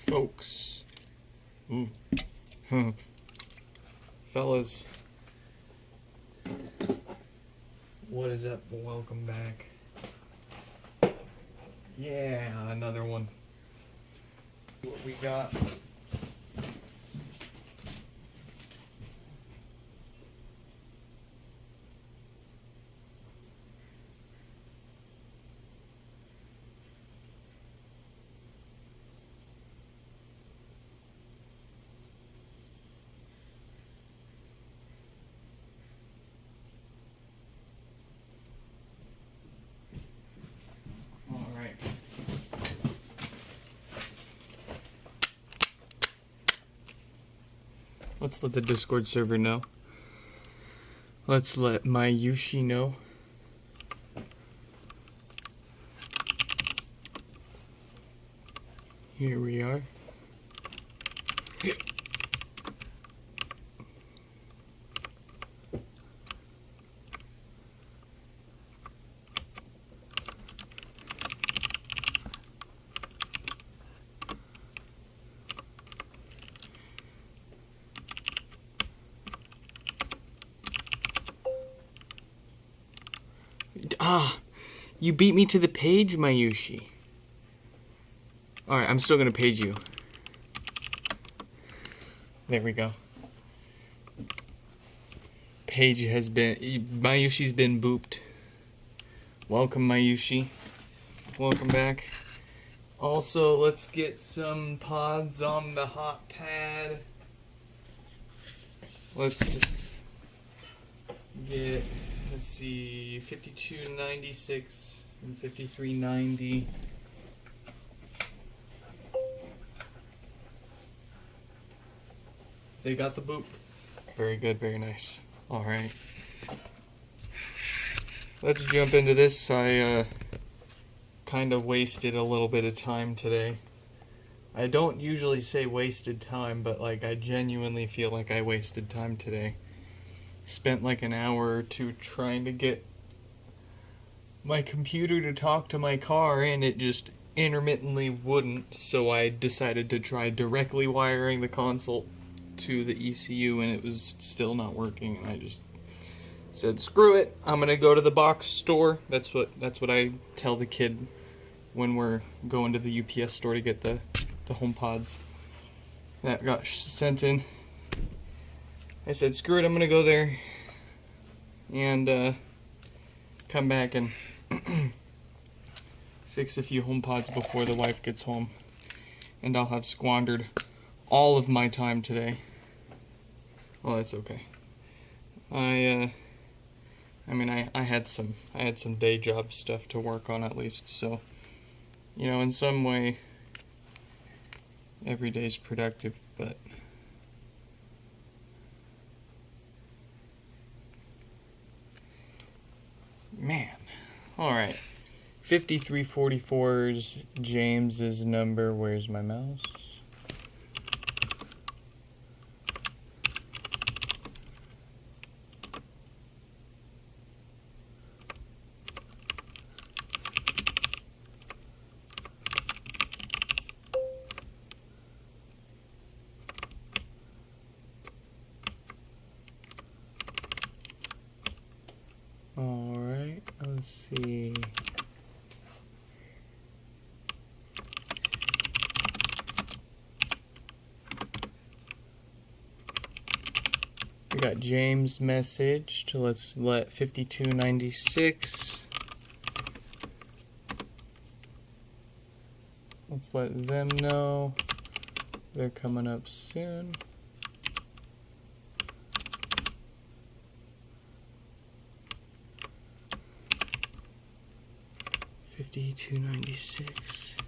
folks. Ooh. Fellas. What is up? Welcome back. Yeah, another one. What we got? Let's let the Discord server know. Let's let my Yushi know. Here we are. You beat me to the page, Mayushi. Alright, I'm still gonna page you. There we go. Page has been... Mayushi's been booped. Welcome, Mayushi. Welcome back. Also, let's get some pods on the hot pad. Let's get... Let's see, 5296 and 5390. They got the boop. Very good, very nice. Alright. Let's jump into this. I kind of wasted a little bit of time today. I don't usually say wasted time, but like I genuinely feel like I wasted time today. Spent like an hour or two trying to get my computer to talk to my car, and it just intermittently wouldn't, so I decided to try directly wiring the console to the ECU, and it was still not working, and I just said, screw it, I'm gonna go to the box store. That's what I tell the kid when we're going to the UPS store to get the HomePods that got sent in. I said, screw it, I'm going to go there and come back and fix a few HomePods before the wife gets home. And I'll have squandered all of my time today. Well, that's okay. I had some day job stuff to work on at least, so, you know, in some way, every day's productive, but... Man. Alright. 5344's James's number. Where's my mouse? Alright, let's see. We got James' message. Let's let 5296. Let's let them know they're coming up soon. $52.96.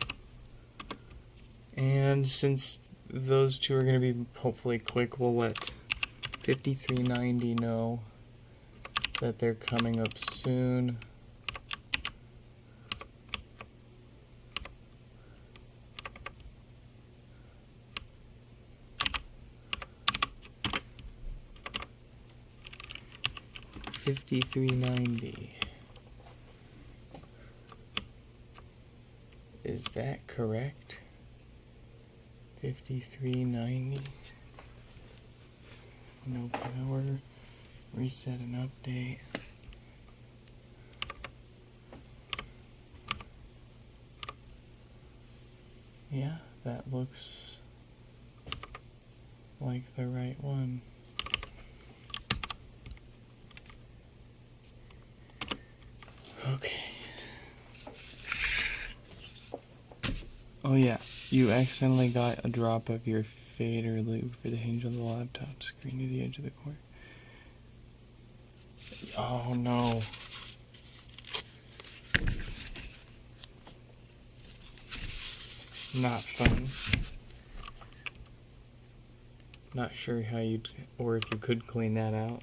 And since those two are going to be hopefully quick, we'll let $53.90 know that they're coming up soon. $53.90. Is that correct? 5390. No power. Reset and update. Yeah, that looks like the right one. Okay. Oh yeah, you accidentally got a drop of your fader lube for the hinge on the laptop screen to the edge of the cord. Oh no. Not fun. Not sure how you'd, or if you could clean that out.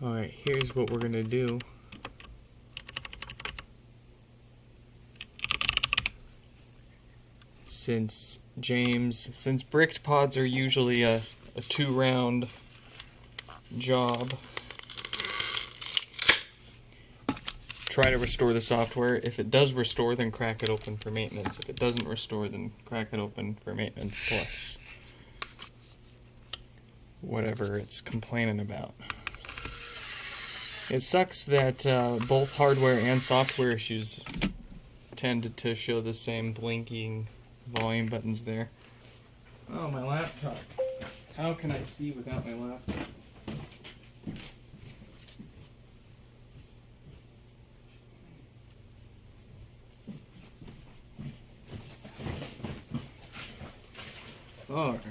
Alright, here's what we're gonna do. Since bricked pods are usually a 2-round job, try to restore the software. If it does restore, then crack it open for maintenance. If it doesn't restore, then crack it open for maintenance plus whatever it's complaining about. It sucks that both hardware and software issues tend to show the same blinking volume buttons there. Oh, my laptop. How can I see without my laptop? Alright.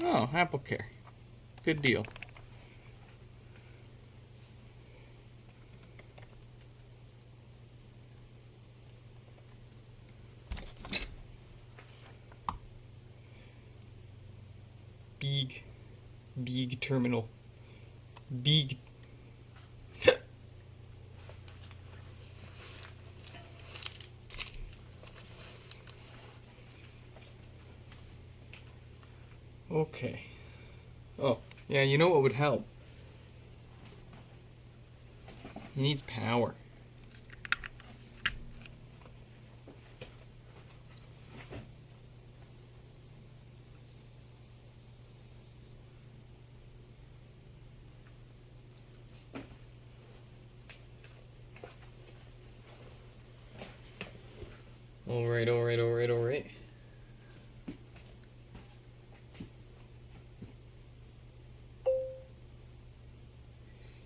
Oh, AppleCare. Good deal. Big terminal. Big. Okay. Oh, yeah, you know what would help? He needs power. Alright.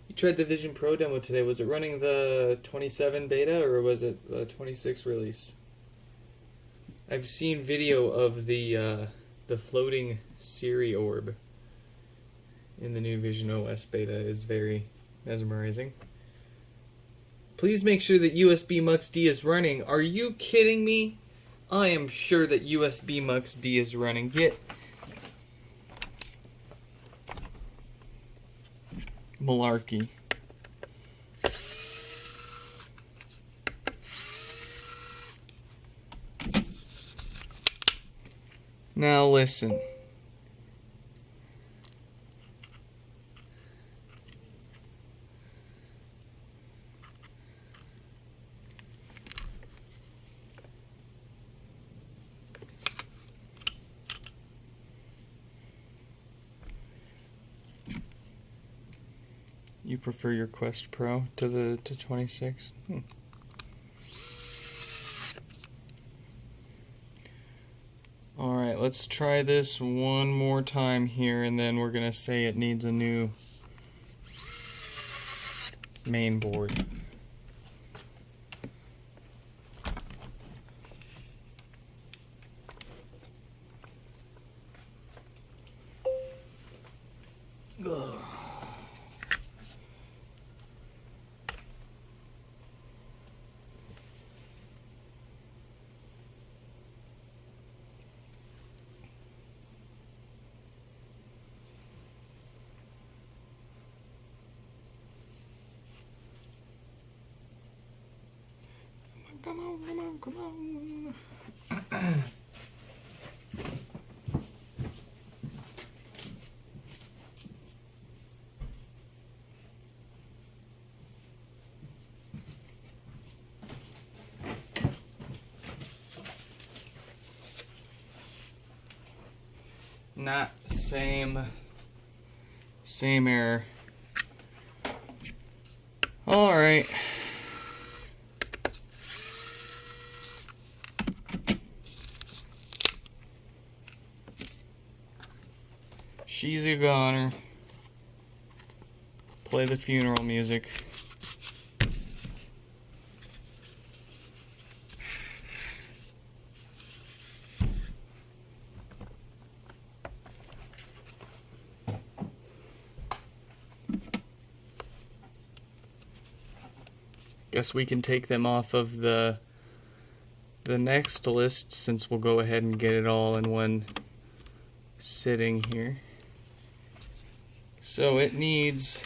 You tried the Vision Pro demo today. Was it running the 27 beta or was it the 26 release? I've seen video of the floating Siri orb in the new Vision OS beta. Is very mesmerizing. Please make sure that USB Mux-D is running. Are you kidding me? I am sure that USB Mux-D is running. Get malarkey. Now listen. You prefer your Quest Pro to 26? Alright, let's try this one more time here, and then we're going to say it needs a new main board. Ugh. Come on. Not same error. Alright. She's a goner. Play the funeral music. Guess we can take them off of the next list, since we'll go ahead and get it all in one sitting here. So it needs,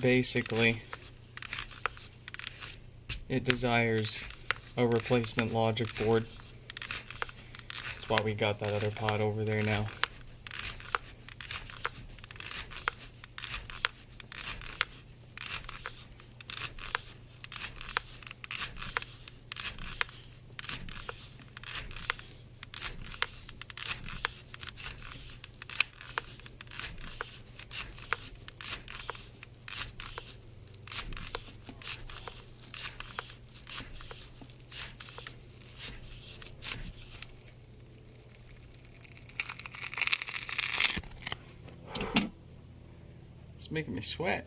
basically, it desires a replacement logic board. That's why we got that other pod over there now. It's making me sweat.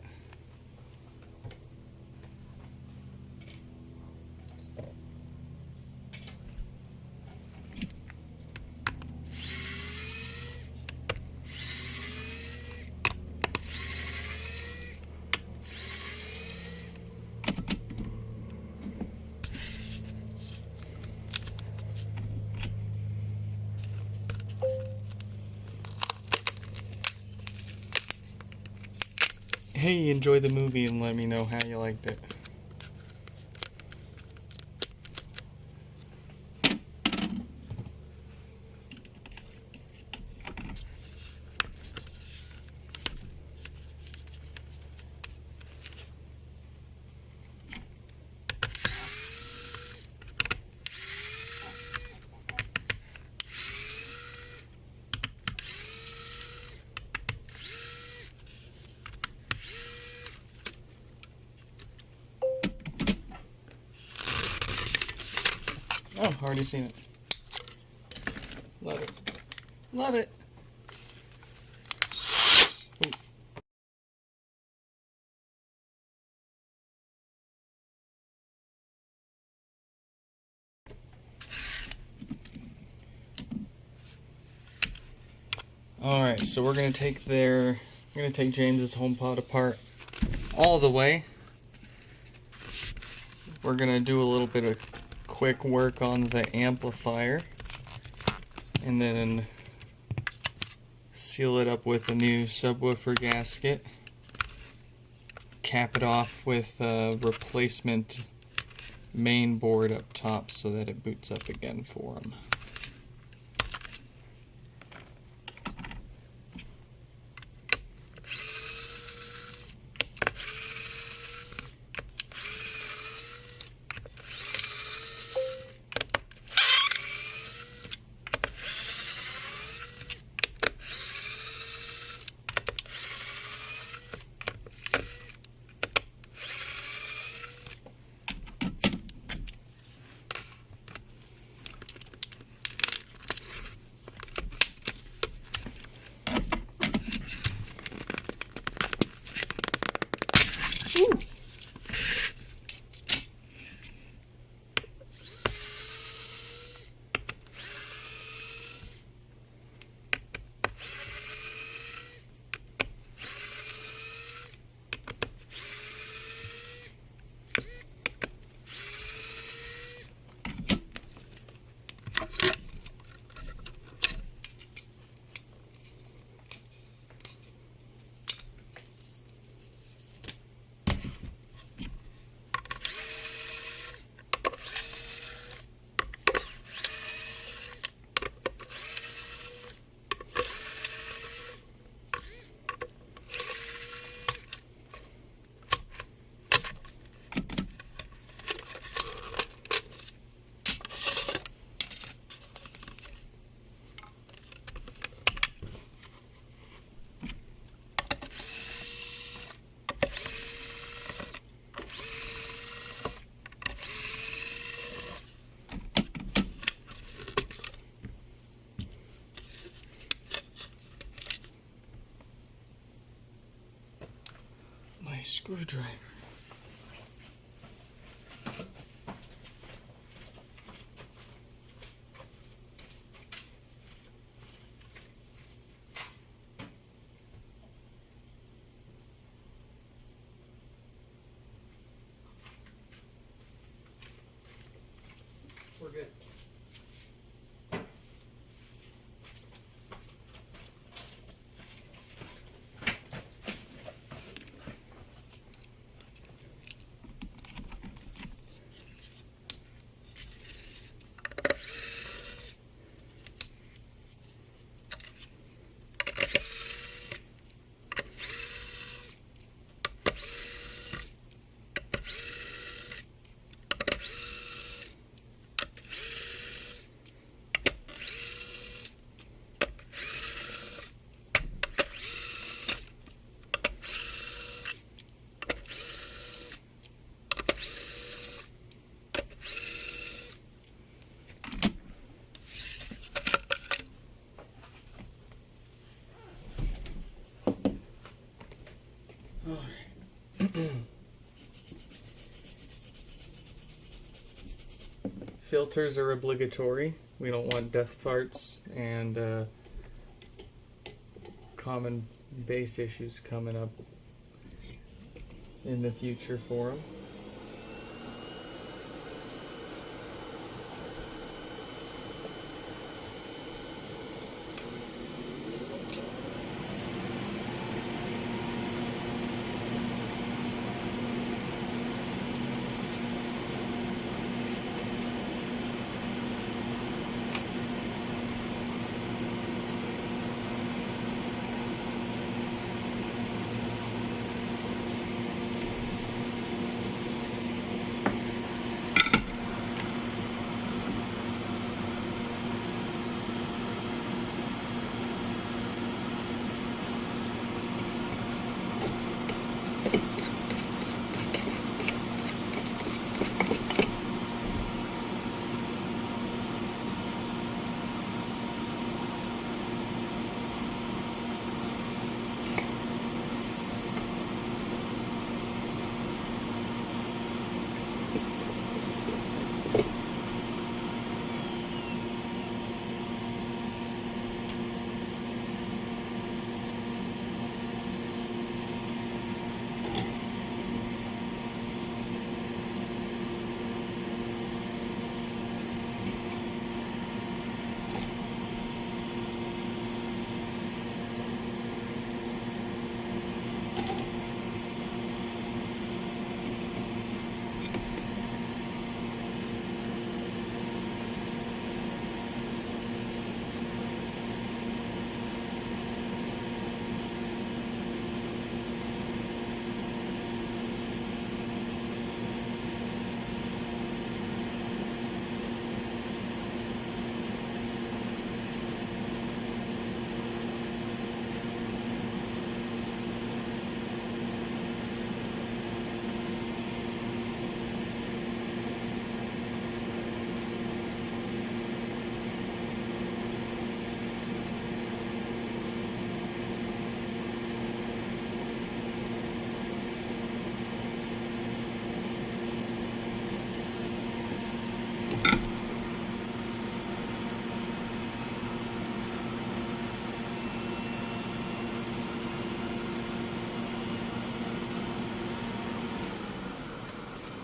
Hey, enjoy the movie and let me know how you liked it. Oh, already seen it. Love it. Love it. Ooh. Alright, so we're gonna take James's HomePod apart all the way. We're gonna do a little bit of quick work on the amplifier and then seal it up with a new subwoofer gasket, cap it off with a replacement main board up top so that it boots up again for him. screwdriver. We're good. Filters are obligatory. We don't want death farts and common bass issues coming up in the future for them.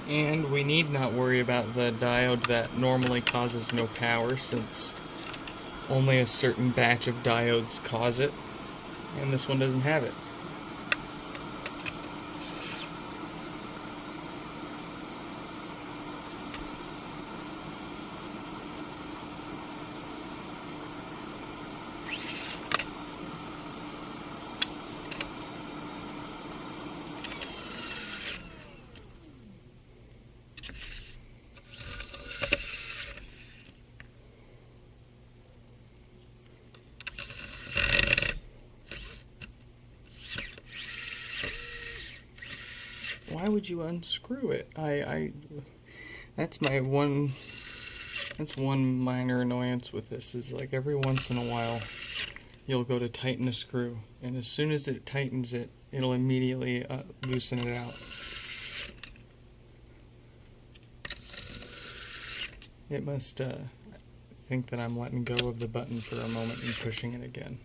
And we need not worry about the diode that normally causes no power, since only a certain batch of diodes cause it, and this one doesn't have it. Why would you unscrew it? That's one minor annoyance with this, is like every once in a while you'll go to tighten a screw, and as soon as it tightens it, it'll immediately loosen it out. It must think that I'm letting go of the button for a moment and pushing it again.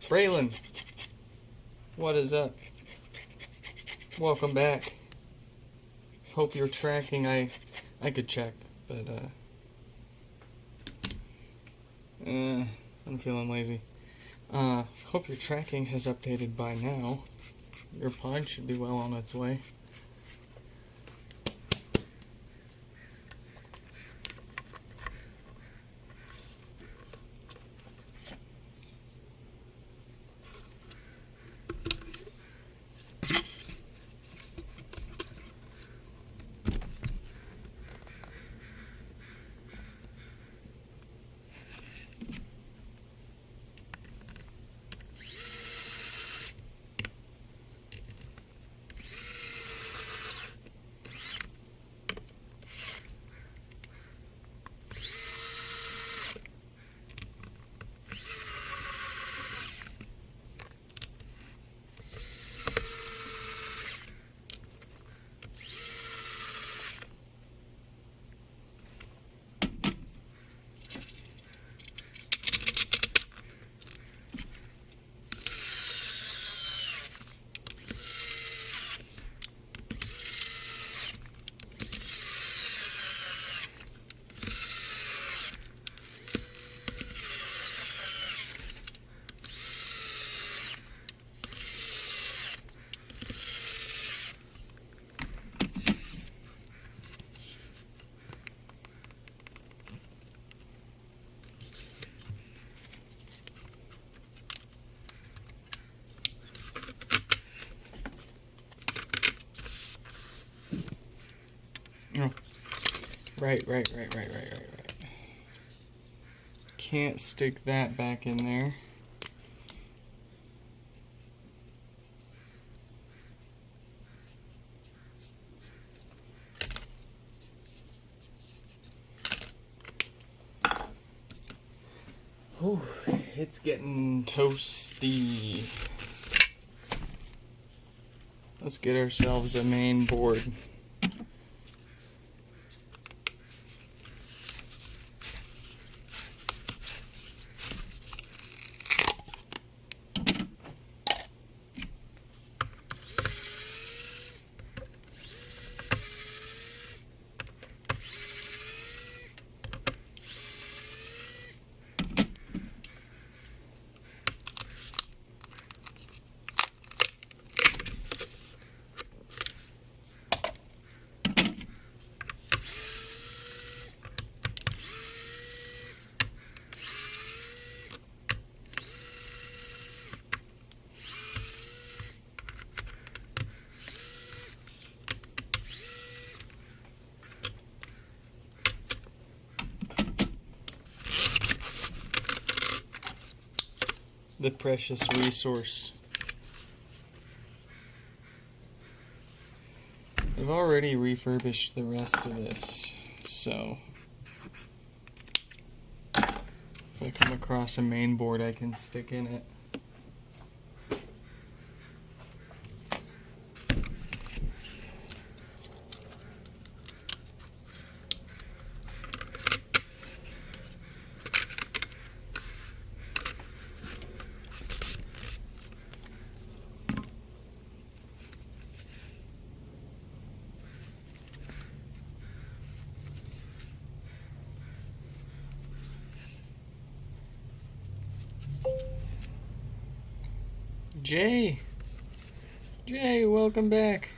Braylon, what is up? Welcome back. Hope you're tracking. I could check, but I'm feeling lazy. Hope your tracking has updated by now. Your pod should be well on its way. Oh. Right. Can't stick that back in there. Ooh, it's getting toasty. Let's get ourselves a main board. the precious resource. I've already refurbished the rest of this, so if I come across a main board I can stick in it. Jay, welcome back.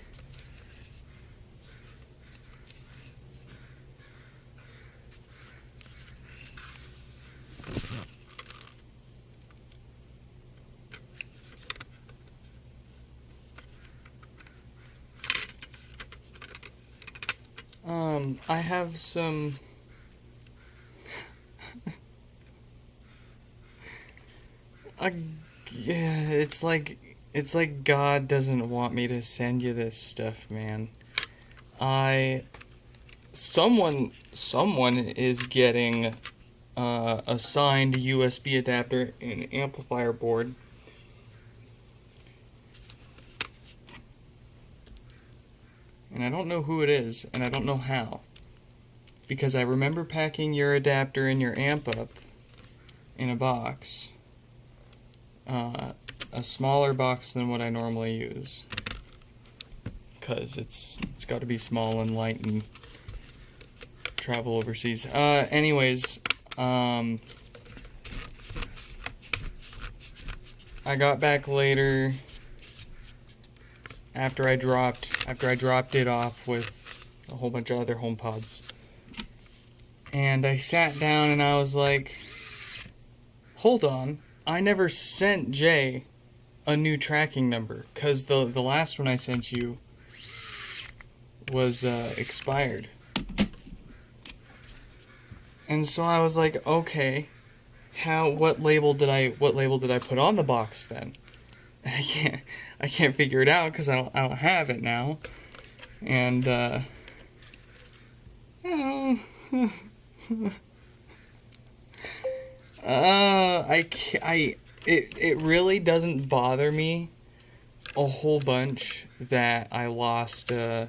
I have some yeah, it's like God doesn't want me to send you this stuff, man. Someone is getting a signed USB adapter and amplifier board. And I don't know who it is, and I don't know how. Because I remember packing your adapter and your amp up in a box. A smaller box than what I normally use. Because it's got to be small and light and travel overseas. Anyways, I got back later after I dropped it off with a whole bunch of other HomePods. And I sat down and I was like, hold on, I never sent Jay a new tracking number, because the last one I sent you was expired. And so I was like, okay, what label did I put on the box then? And I can't figure it out because I don't have it now. And it really doesn't bother me a whole bunch that I lost. I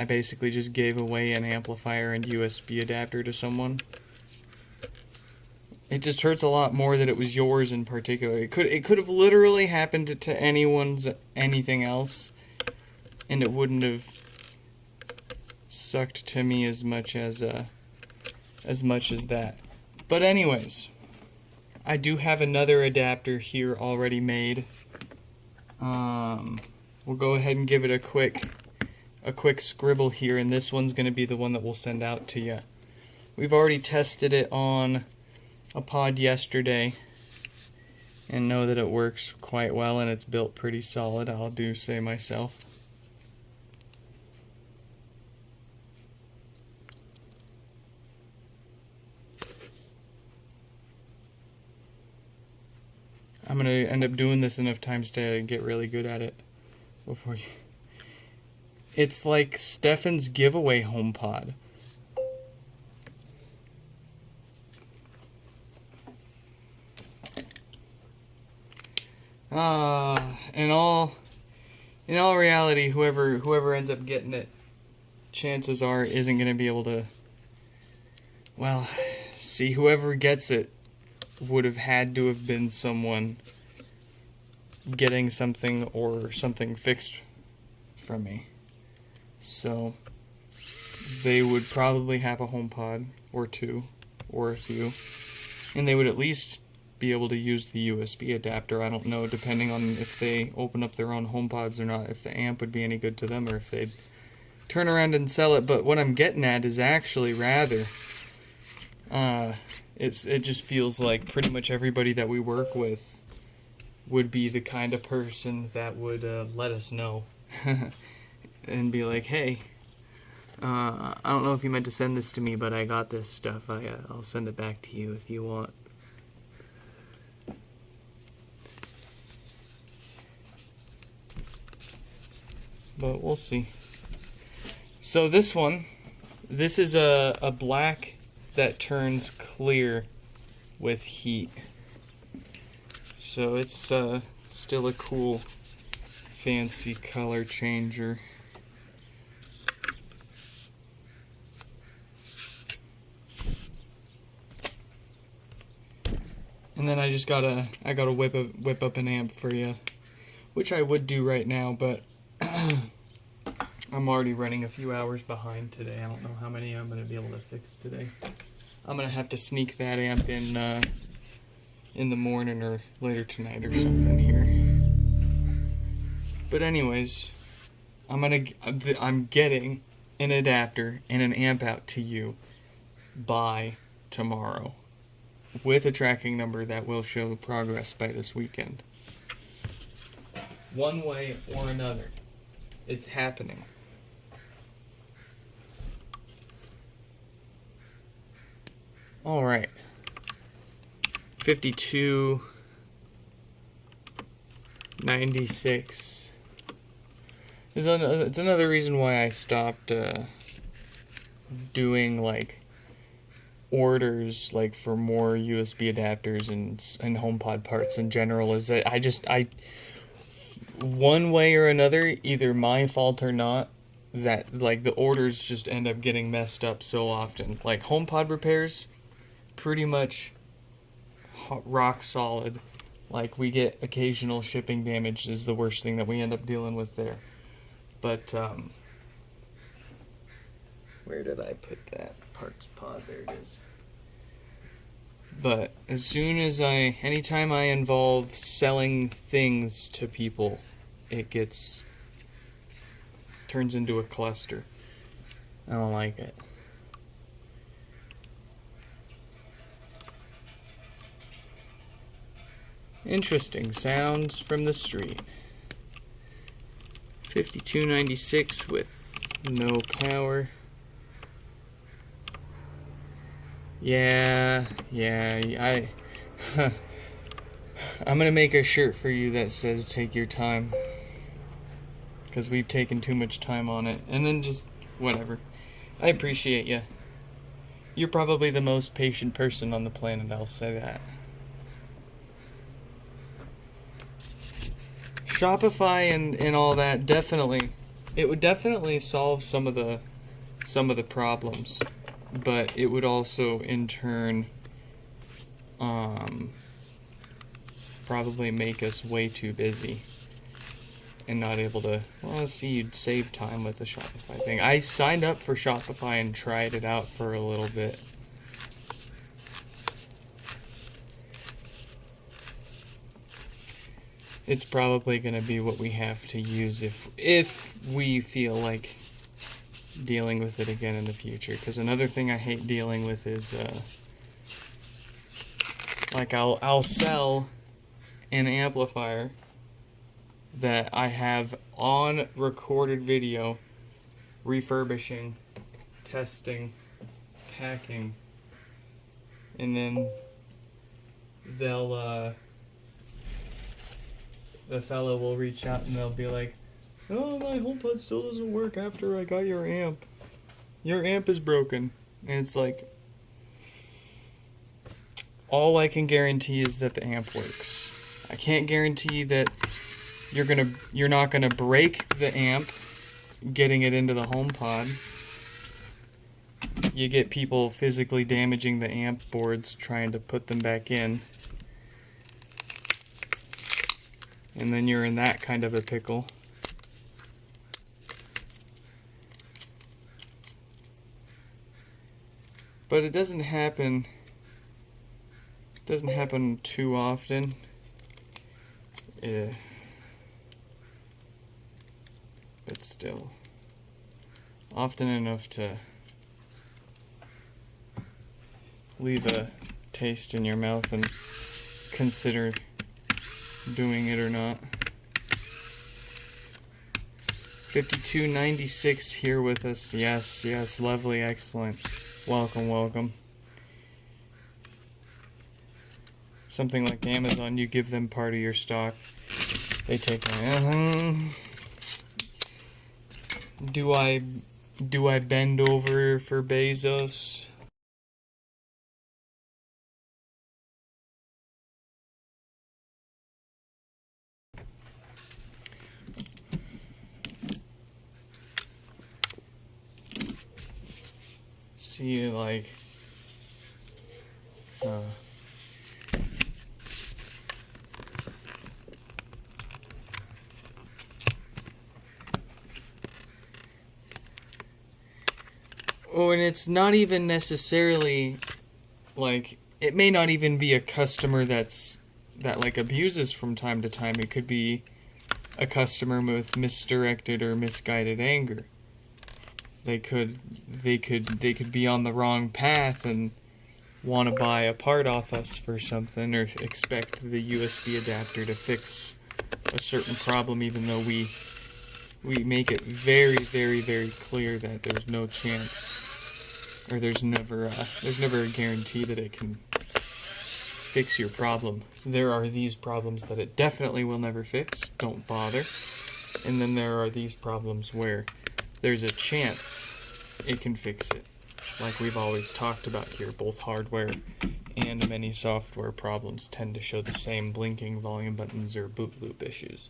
basically just gave away an amplifier and USB adapter to someone. It just hurts a lot more that it was yours in particular. It could have literally happened to anything else, and it wouldn't have sucked to me as much as that. But anyways, I do have another adapter here already made. We'll go ahead and give it a quick scribble here, and this one's going to be the one that we'll send out to you. We've already tested it on a pod yesterday and know that it works quite well and it's built pretty solid, I'll do say myself. I'm going to end up doing this enough times to get really good at it before you... It's like Stefan's giveaway HomePod. In all reality, whoever ends up getting it, chances are isn't going to be able to, well, see, whoever gets it would have had to have been someone getting something or something fixed from me. So they would probably have a HomePod or two or a few, and they would at least be able to use the USB adapter. I don't know, depending on if they open up their own HomePods or not, if the amp would be any good to them or if they'd turn around and sell it. But what I'm getting at is actually rather it just feels like pretty much everybody that we work with would be the kind of person that would let us know and be like, hey, I don't know if you meant to send this to me, but I got this stuff. I'll send it back to you if you want. but we'll see. So this is a black that turns clear with heat. So it's still a cool, fancy color changer. And then I gotta whip up an amp for you, which I would do right now, but I'm already running a few hours behind today. I don't know how many I'm gonna be able to fix today. I'm gonna have to sneak that amp in the morning or later tonight or something here. But anyways, I'm getting an adapter and an amp out to you by tomorrow, with a tracking number that will show progress by this weekend. One way or another, it's happening. All right. 5296. It's another reason why I stopped doing like orders like for more USB adapters and HomePod parts in general. Is that I one way or another, either my fault or not, that like the orders just end up getting messed up so often. Like HomePod repairs, pretty much rock solid. Like we get occasional shipping damage is the worst thing that we end up dealing with there. But where did I put that parts pod? There it is. But as soon as anytime I involve selling things to people, it turns into a cluster. I don't like it. Interesting sounds from the street. 5296 with no power. Yeah, I'm gonna make a shirt for you that says "Take your time," because we've taken too much time on it. And then just whatever. I appreciate you. You're probably the most patient person on the planet. I'll say that. Shopify and all that, definitely, it would definitely solve some of the problems, but it would also in turn probably make us way too busy and not able to, well, see, you'd save time with the Shopify thing. I signed up for Shopify and tried it out for a little bit. It's probably going to be what we have to use if we feel like dealing with it again in the future. Because another thing I hate dealing with is, like, I'll sell an amplifier that I have on recorded video, refurbishing, testing, packing, and then the fellow will reach out and they'll be like, "Oh, my HomePod still doesn't work after I got your amp. Your amp is broken." And it's like, all I can guarantee is that the amp works. I can't guarantee that you're not gonna break the amp getting it into the HomePod. You get people physically damaging the amp boards trying to put them back in. And then you're in that kind of a pickle. But it doesn't happen too often. But still, often enough to leave a taste in your mouth and consider doing it or not. 5296 here with us. Yes, lovely, excellent. Welcome. Something like Amazon, you give them part of your stock. They take Do I bend over for Bezos? See, like, oh, and it's not even necessarily, like, it may not even be a customer that like abuses from time to time. It could be a customer with misdirected or misguided anger. They could be on the wrong path and want to buy a part off us for something, or expect the USB adapter to fix a certain problem, even though we make it very, very, very clear that there's no chance, or there's never a guarantee that it can fix your problem. There are these problems that it definitely will never fix, don't bother. And then there are these problems where there's a chance it can fix it. Like we've always talked about here, both hardware and many software problems tend to show the same blinking volume buttons or boot loop issues.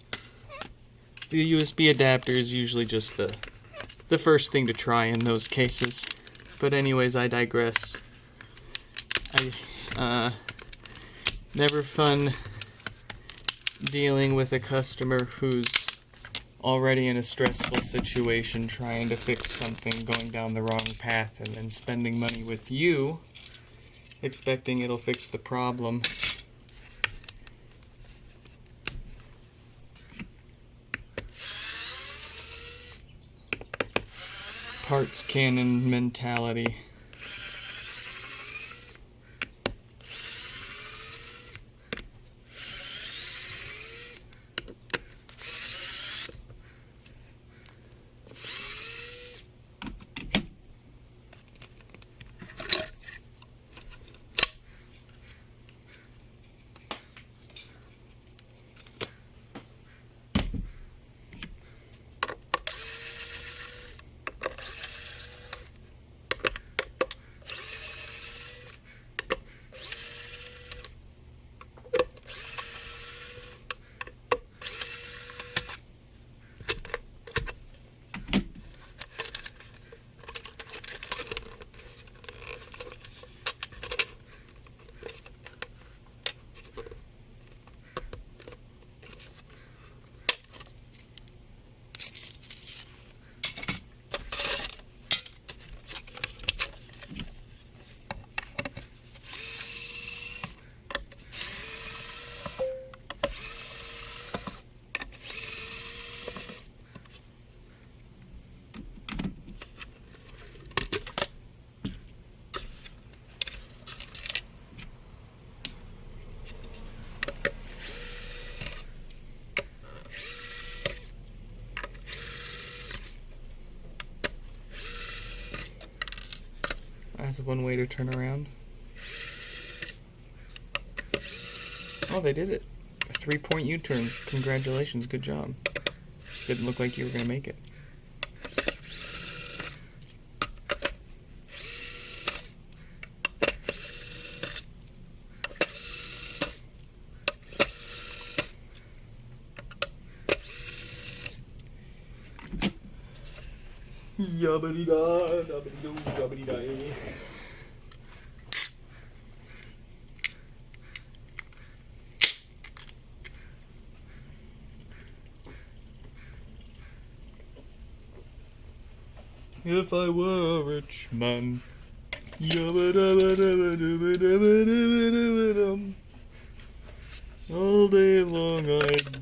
The USB adapter is usually just the first thing to try in those cases. But anyways, I digress. Never fun dealing with a customer who's already in a stressful situation, trying to fix something, going down the wrong path, and then spending money with you, expecting it'll fix the problem. Parts cannon mentality. That's one way to turn around. Oh, they did it. A 3-point U-turn. Congratulations, good job. Didn't look like you were going to make it. Yabbity-da, dabbity-doo, dabbity-da. If I were a rich man, all day long I'd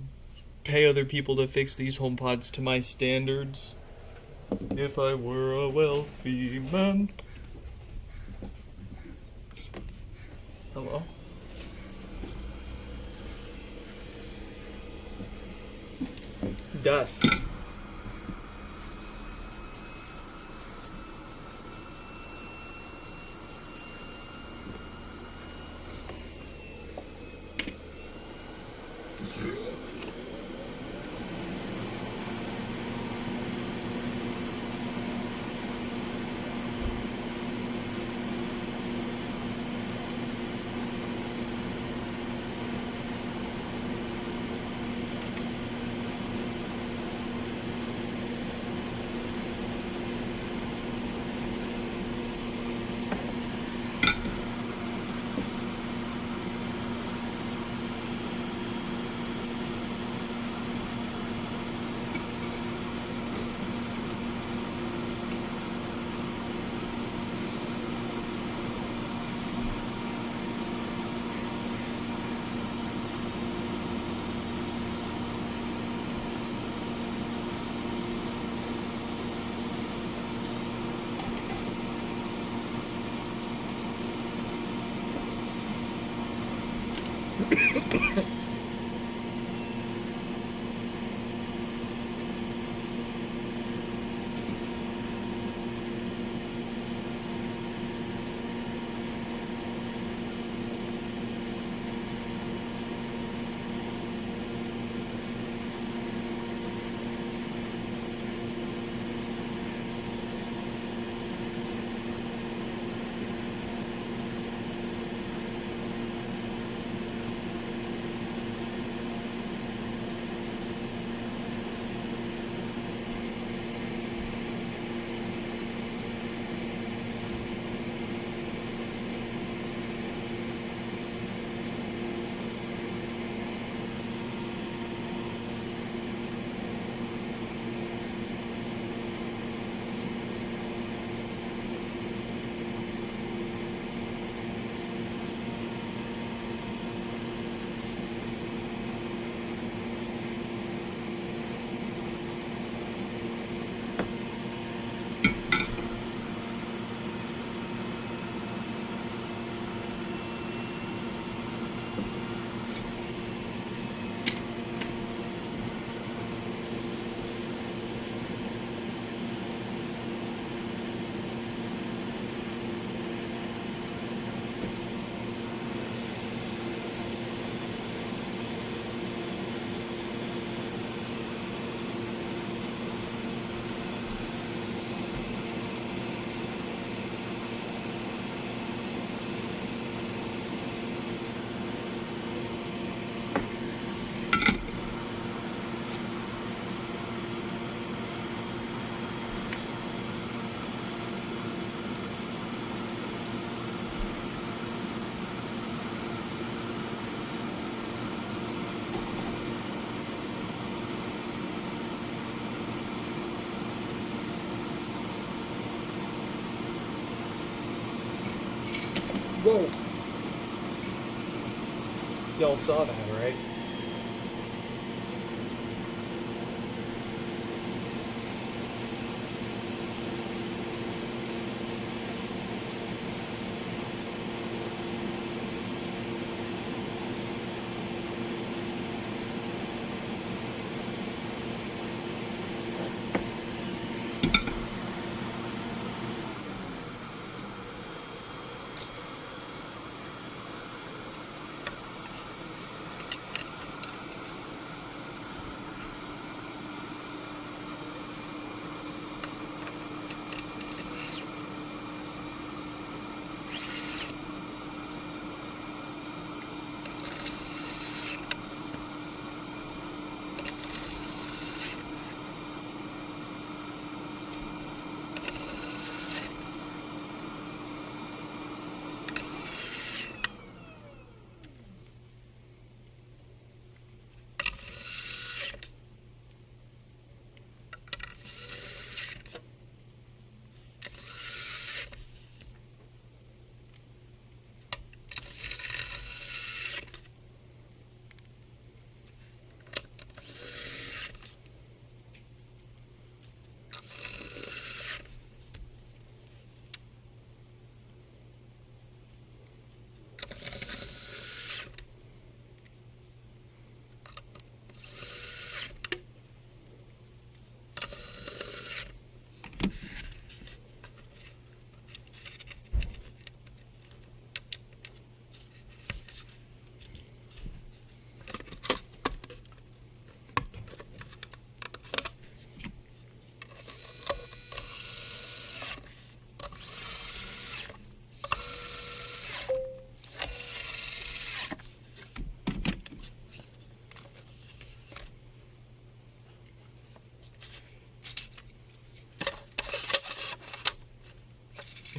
pay other people to fix these HomePods to my standards. If I were a wealthy man. Hello? Dust. Whoa! Y'all saw that, right?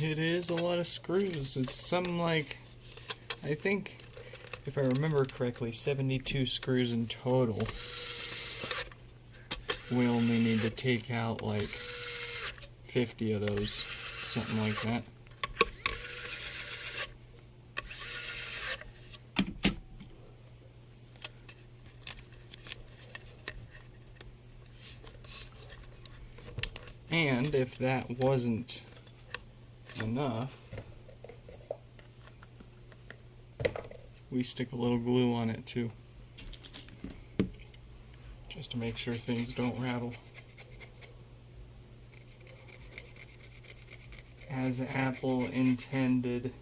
It is a lot of screws. It's something like, I think, if I remember correctly, 72 screws in total. We only need to take out like 50 of those, something like that. And if that wasn't enough, we stick a little glue on it too, just to make sure things don't rattle. As Apple intended.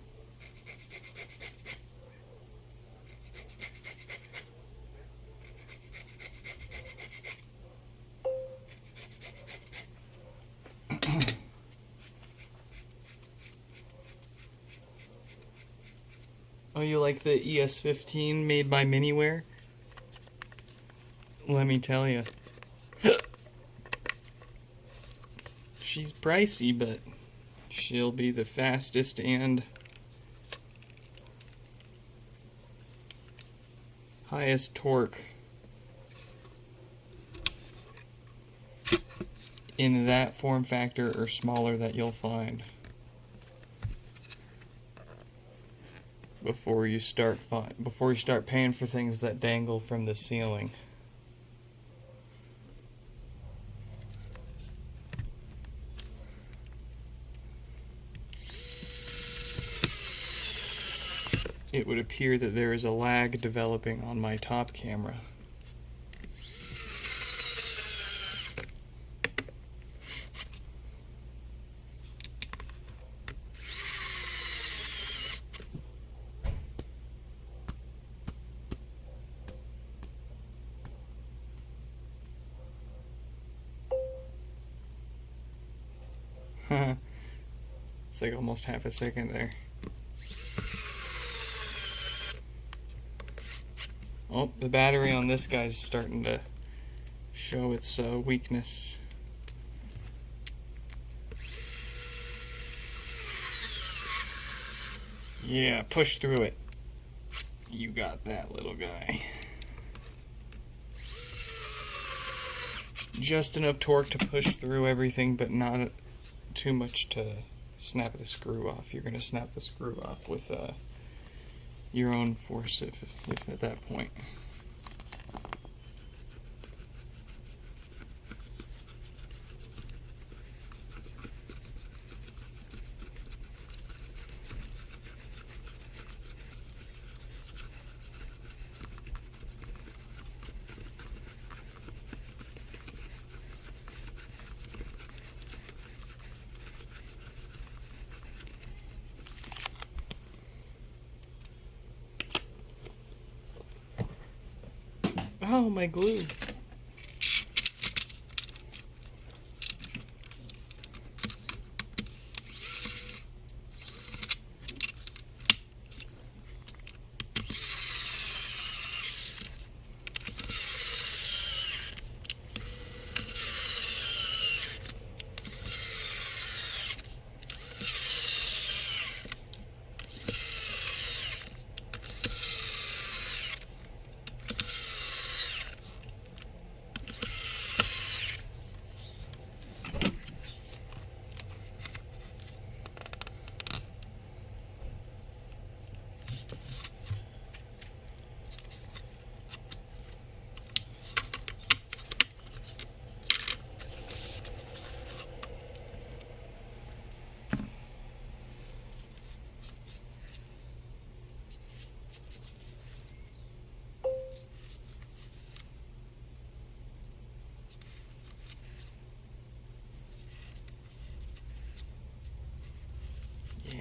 Oh, you like the ES15 made by Miniware? Let me tell you. She's pricey, but she'll be the fastest and highest torque in that form factor or smaller that you'll find before you start paying for things that dangle from the ceiling. It would appear that there is a lag developing on my top camera. It's like almost half a second there. Oh, the battery on this guy's starting to show its weakness. Yeah, push through it. You got that, little guy. Just enough torque to push through everything, but not too much to snap the screw off. You're going to snap the screw off with your own force if at that point. Oh, my glue.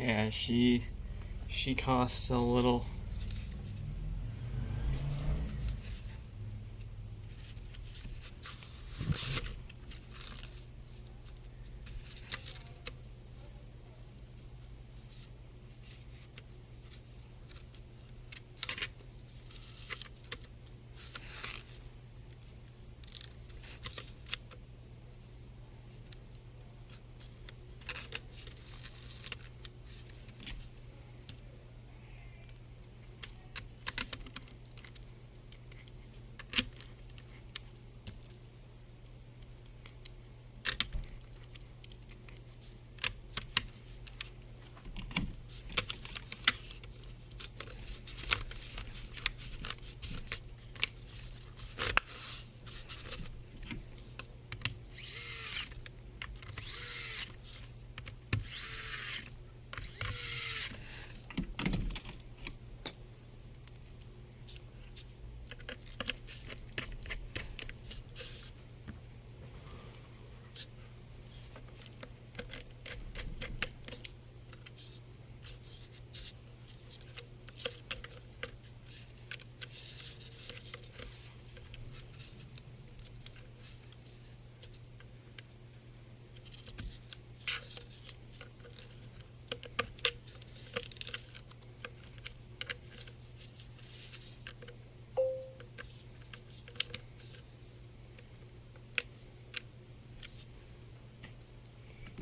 Yeah, she costs a little.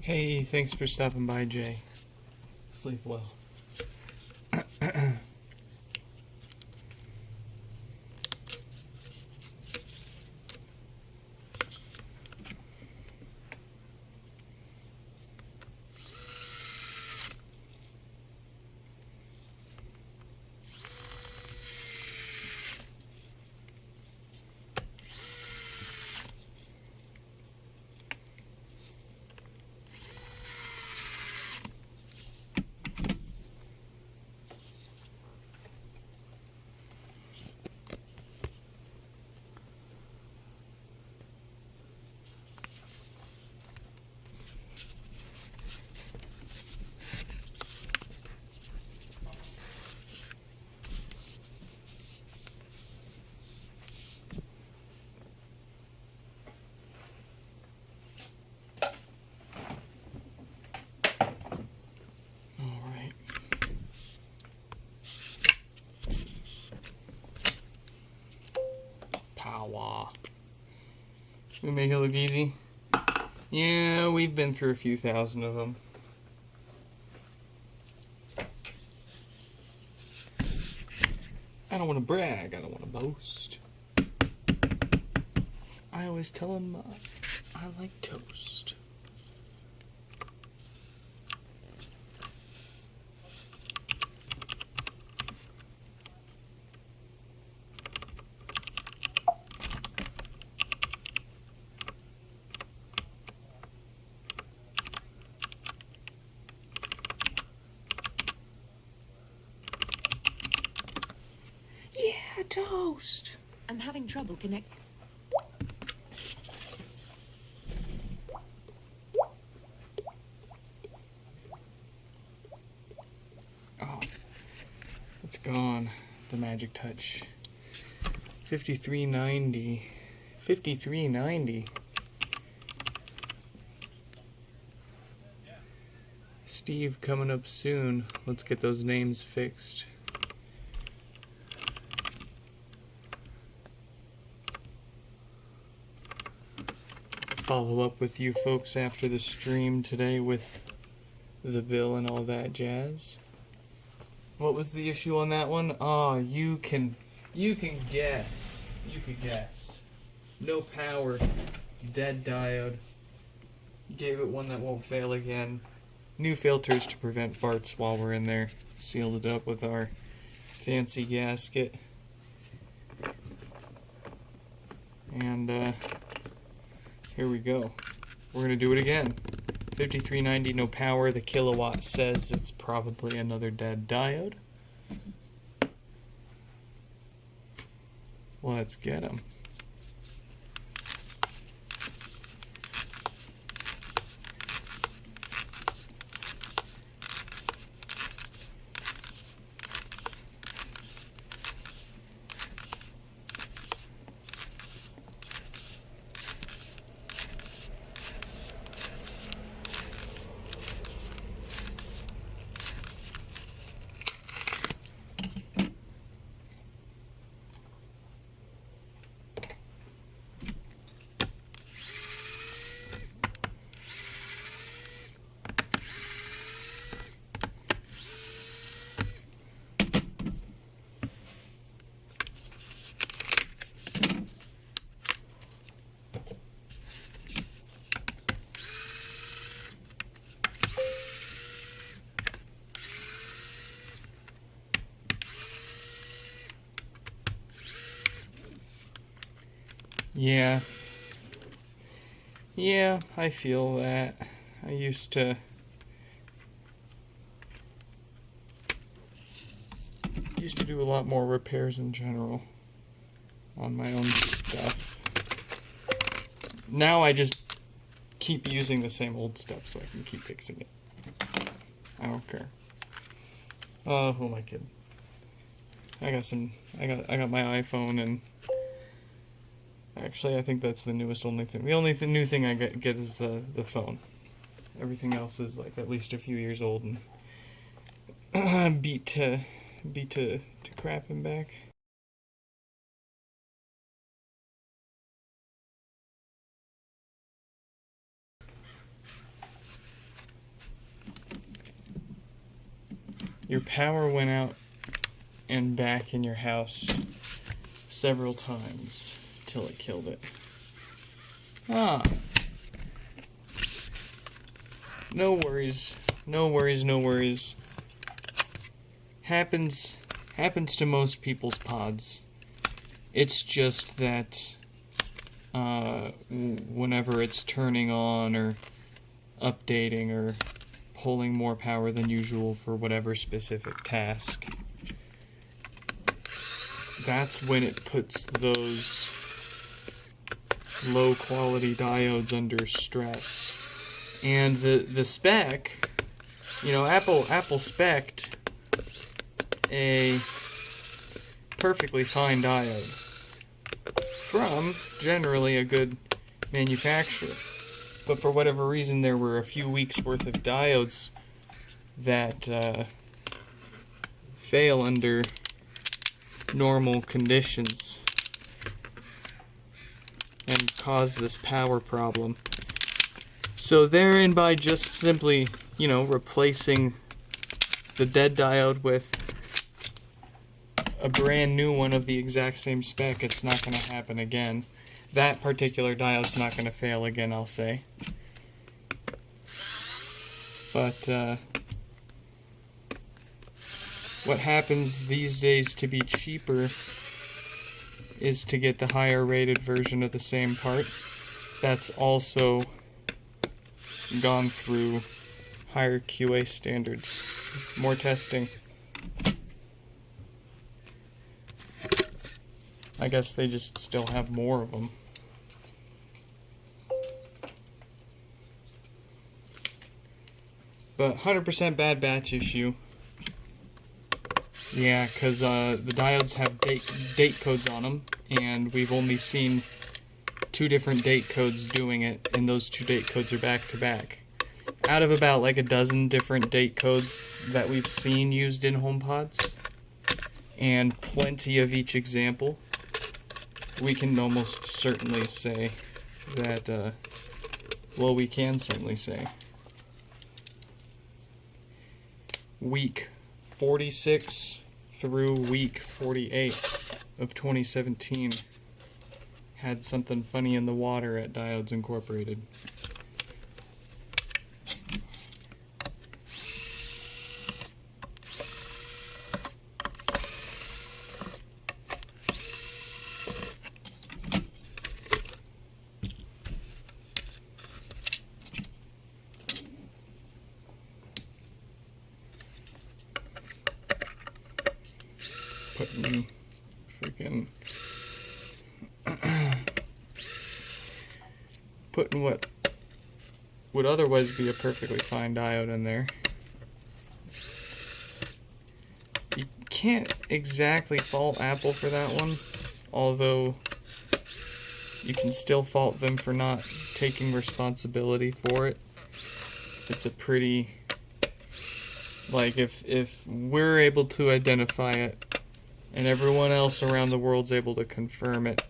Hey, thanks for stopping by, Jay. Sleep well. Power. We make it look easy? Yeah, we've been through a few thousand of them. I don't want to brag, I don't want to boast. I always tell them I like toast. Yeah, toast. I'm having trouble connecting. Oh, it's gone. The magic touch. 5390. 5390. Steve coming up soon. Let's get those names fixed. Follow up with you folks after the stream today with the bill and all that jazz. What was the issue on that one? Oh, you can guess. You could guess. No power. Dead diode. Gave it one that won't fail again. New filters to prevent farts while we're in there. Sealed it up with our fancy gasket. And here we go. We're gonna do it again. 5390, no power. The kilowatt says it's probably another dead diode. Let's get them. Yeah, I feel that. I used to do a lot more repairs in general on my own stuff. Now I just keep using the same old stuff so I can keep fixing it. I don't care. Who am I kidding? I got my iPhone, and actually I think that's the newest only thing. The only new thing I get is the phone. Everything else is like at least a few years old and beat to crap and back. Your power went out and back in your house several times till it killed it. Ah. No worries. No worries, no worries. Happens to most people's pods. It's just that whenever it's turning on or updating or pulling more power than usual for whatever specific task, that's when it puts those low quality diodes under stress. And the spec, Apple spec'd a perfectly fine diode from generally a good manufacturer. But for whatever reason, there were a few weeks worth of diodes that fail under normal conditions and cause this power problem. So therein, by just simply, replacing the dead diode with a brand new one of the exact same spec, it's not going to happen again. That particular diode's not going to fail again, I'll say. But what happens these days to be cheaper is to get the higher rated version of the same part. That's also gone through higher QA standards, more testing. I guess they just still have more of them. But 100% bad batch issue. Yeah, because the diodes have date codes on them, and we've only seen 2 different date codes doing it, and those 2 date codes are back to back. Out of about like a dozen different date codes that we've seen used in HomePods, and plenty of each example, we can almost certainly say that, we can certainly say week 46 through week 48 of 2017 had something funny in the water at Diodes Incorporated. Putting what would otherwise be a perfectly fine diode in there. You can't exactly fault Apple for that one, although you can still fault them for not taking responsibility for it. It's a pretty, if we're able to identify it and everyone else around the world's able to confirm it,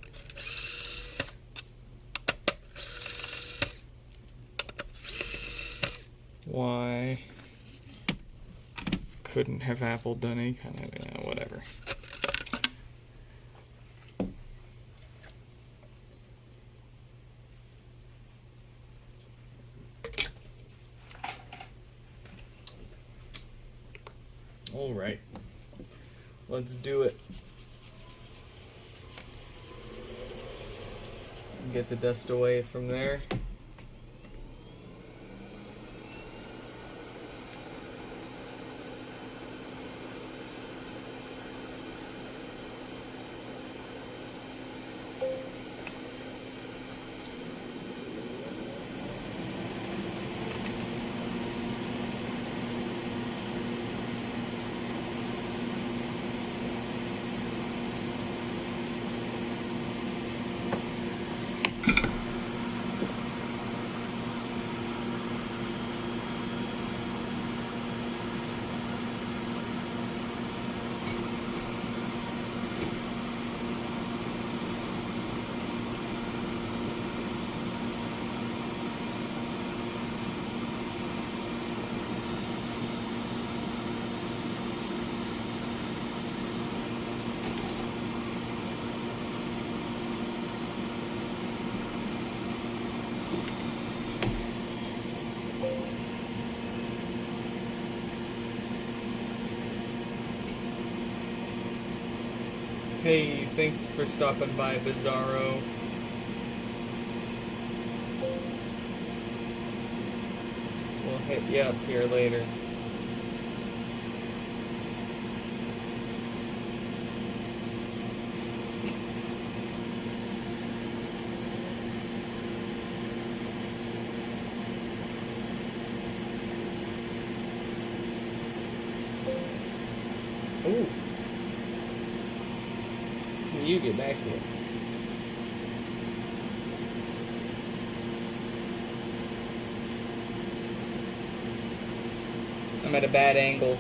why couldn't have Apple done any kind of, whatever. Alright, let's do it. Get the dust away from there. Hey, thanks for stopping by, Bizarro. We'll hit you up here later. Ooh. You get back here. I'm at a bad angle.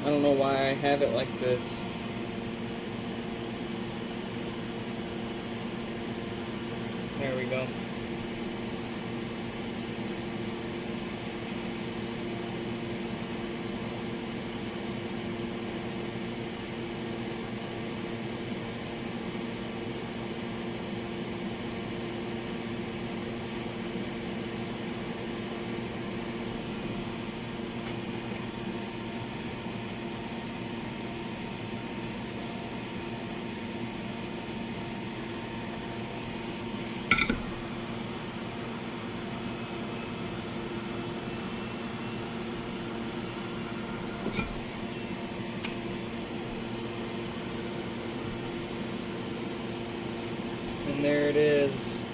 I don't know why I have it like this. There we go. And there it is.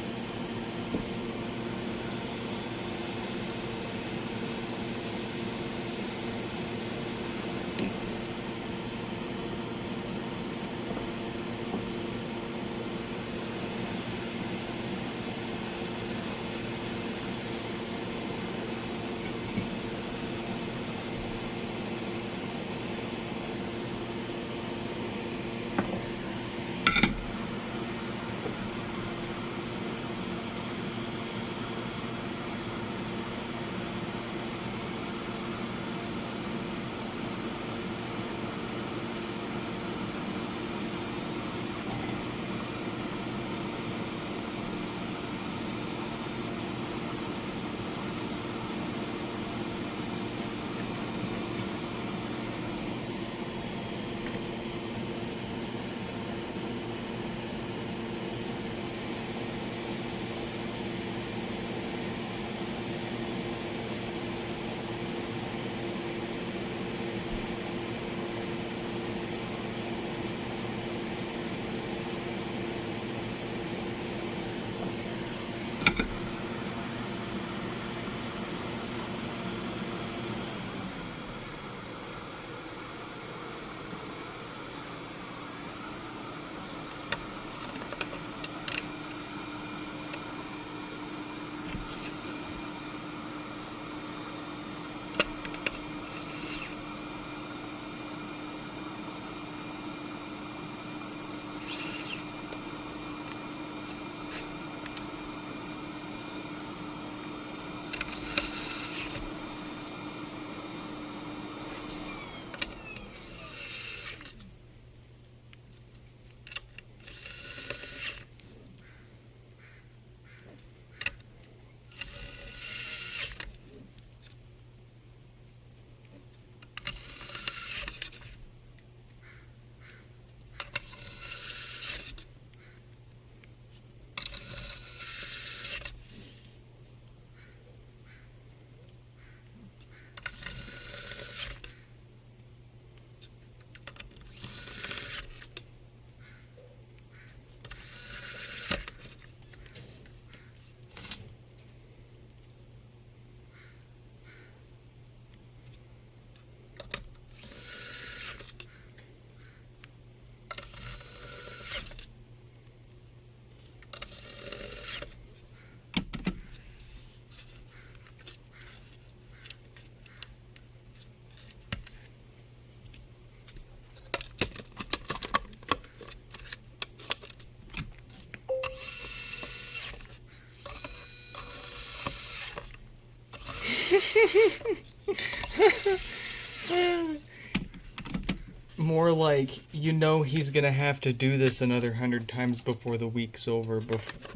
More like, you know, he's gonna have to do this another 100 times before the week's over,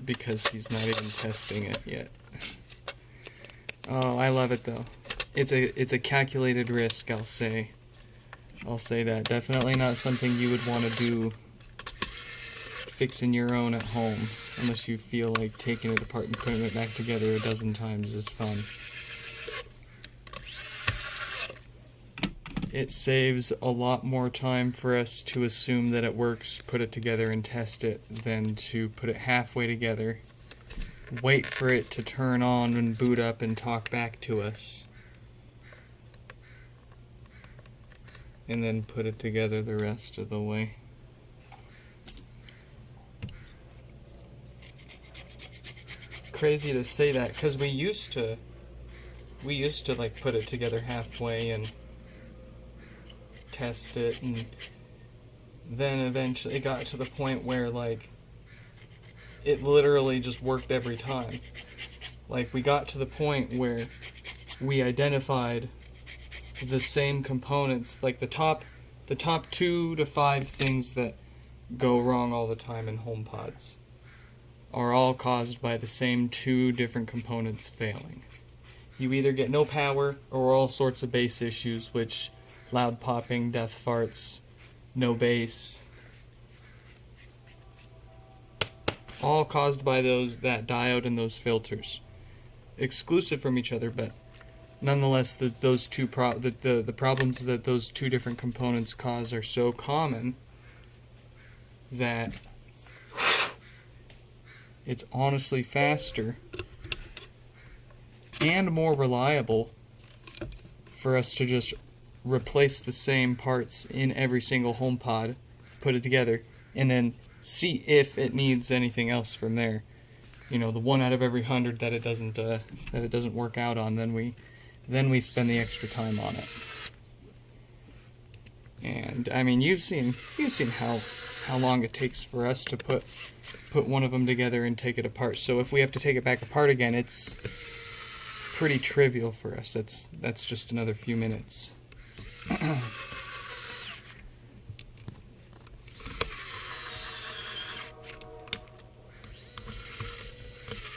because he's not even testing it yet. Oh, I love it though. It's a calculated risk, I'll say. I'll say that. Definitely not something you would want to do fixing your own at home, unless you feel like taking it apart and putting it back together a dozen times is fun. It saves a lot more time for us to assume that it works, put it together and test it, than to put it halfway together, wait for it to turn on and boot up and talk back to us, and then put it together the rest of the way. Crazy to say that, because we used to like put it together halfway and test it, and then eventually it got to the point where like it literally just worked every time. Like we got to the point where we identified the same components, like the top 2 to 5 things that go wrong all the time in HomePods are all caused by the same 2 different components failing. You either get no power or all sorts of bass issues, which loud popping, death farts, no bass, all caused by that diode and those filters, exclusive from each other, but nonetheless, the problems that those 2 different components cause are so common that it's honestly faster and more reliable for us to just replace the same parts in every single HomePod, put it together, and then see if it needs anything else from there. You know, the 1 out of every 100 that it doesn't work out on, then we spend the extra time on it. And I mean, you've seen how long it takes for us to put one of them together and take it apart. So if we have to take it back apart again, it's pretty trivial for us. That's just another few minutes.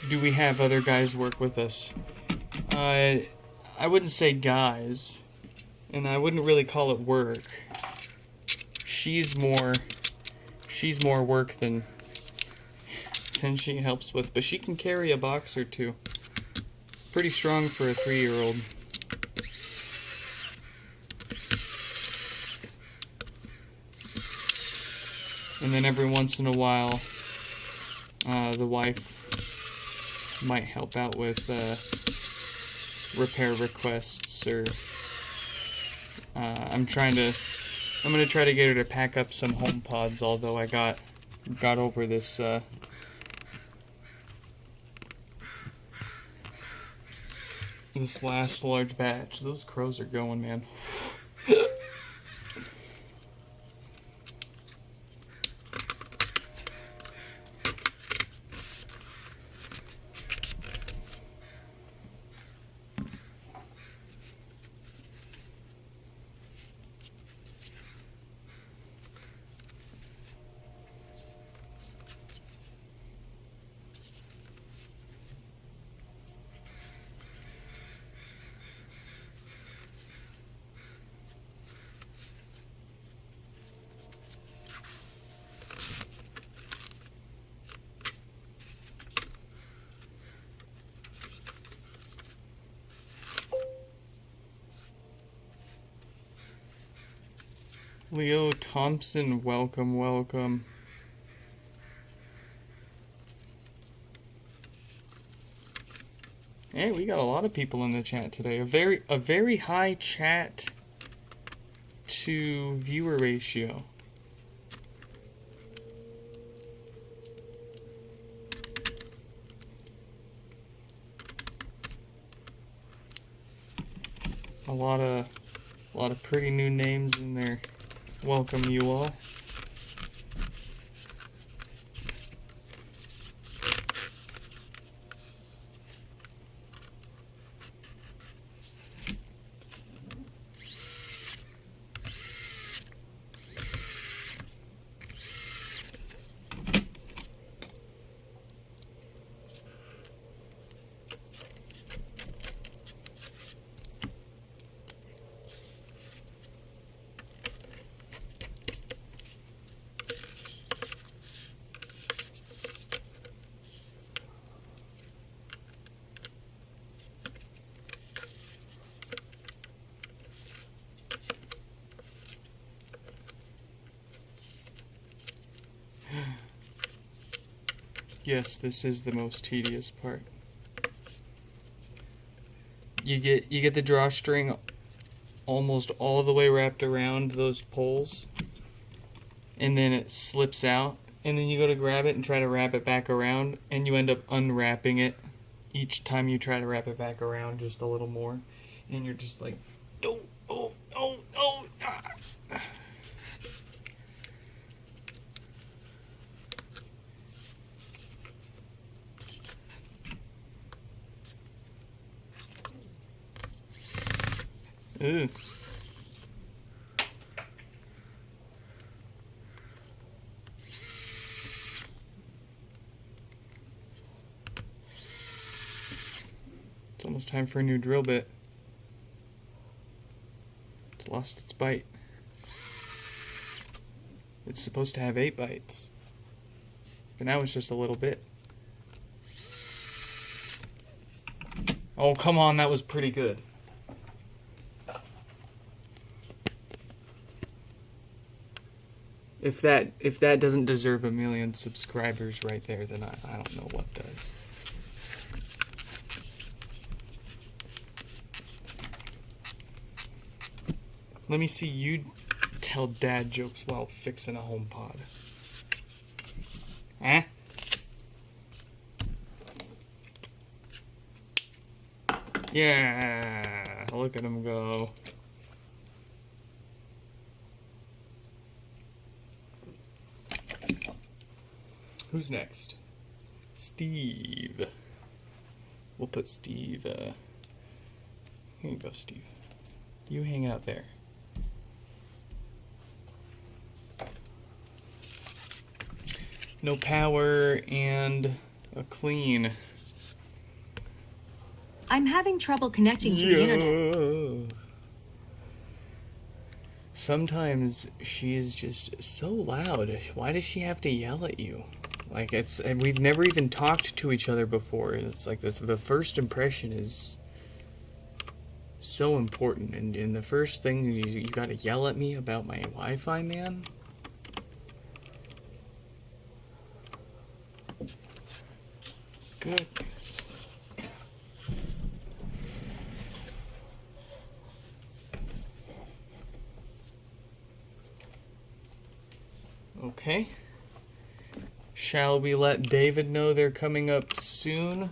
Do we have other guys work with us? I wouldn't say guys, and I wouldn't really call it work. She's more work than she helps with, but she can carry a box or 2. Pretty strong for a 3-year-old. And then every once in a while, the wife might help out with repair requests, or I'm gonna try to get her to pack up some HomePods, although I got over this this last large batch. Those crows are going, man. Leo Thompson, welcome. Hey, we got a lot of people in the chat today. A very high chat to viewer ratio. A lot of pretty new names in there. Welcome you all. Yes, this is the most tedious part. You get the drawstring almost all the way wrapped around those poles, and then it slips out, and then you go to grab it and try to wrap it back around, and you end up unwrapping it each time you try to wrap it back around just a little more, and you're just like, oh, oh, oh, oh, ah. Ooh. It's almost time for a new drill bit. It's lost its bite. It's supposed to have 8 bites. But now it's just a little bit. Oh, come on, that was pretty good. If that doesn't deserve 1 million subscribers right there, then I don't know what does. Let me see you tell dad jokes while fixing a HomePod. Eh? Yeah, look at him go. Who's next? Steve. We'll put Steve, here you go, Steve. You hang out there. No power and a clean. I'm having trouble connecting to the internet. Sometimes she's just so loud. Why does she have to yell at you? Like, and we've never even talked to each other before. It's like this. The first impression is so important, and the first thing you got to yell at me about my Wi-Fi, man. Goodness. Okay. Shall we let David know they're coming up soon?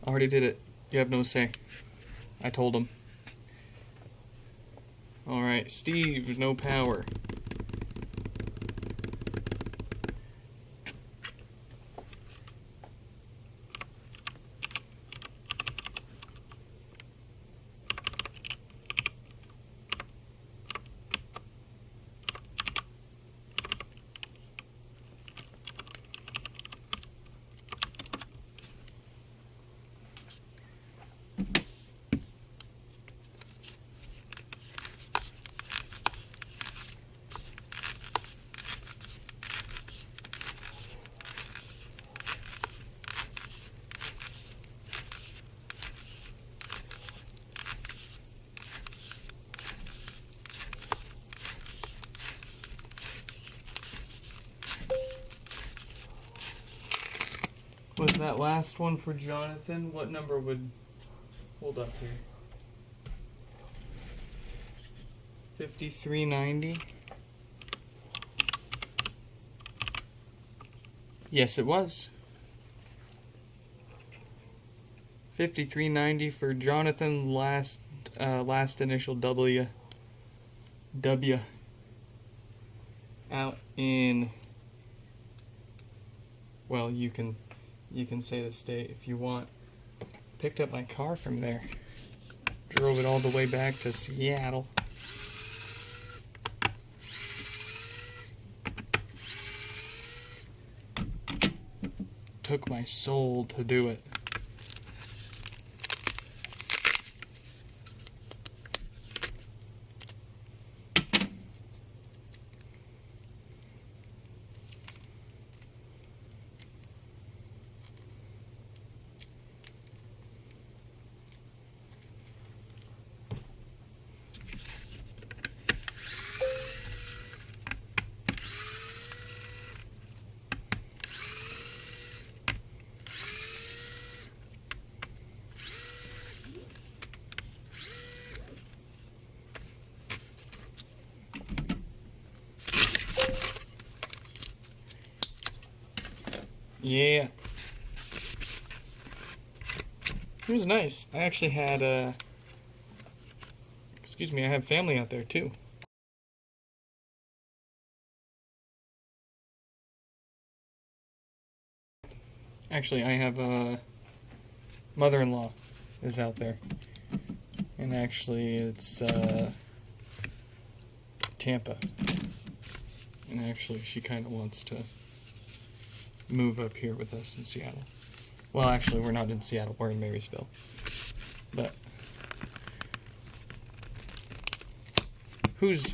Already did it. You have no say. I told him. Alright, Steve, no power. Was that last one for Jonathan? What number would hold up here? 5390? Yes, it was. 5390 for Jonathan, last initial W. Out in, well, you can say the state if you want. Picked up my car from there. Drove it all the way back to Seattle. Took my soul to do it. Yeah. It was nice. I actually had, I had family out there too. Actually, I have a mother-in-law is out there. And actually, it's, Tampa. And actually, she kind of wants to move up here with us in Seattle. Well, actually, we're not in Seattle. We're in Marysville. But who's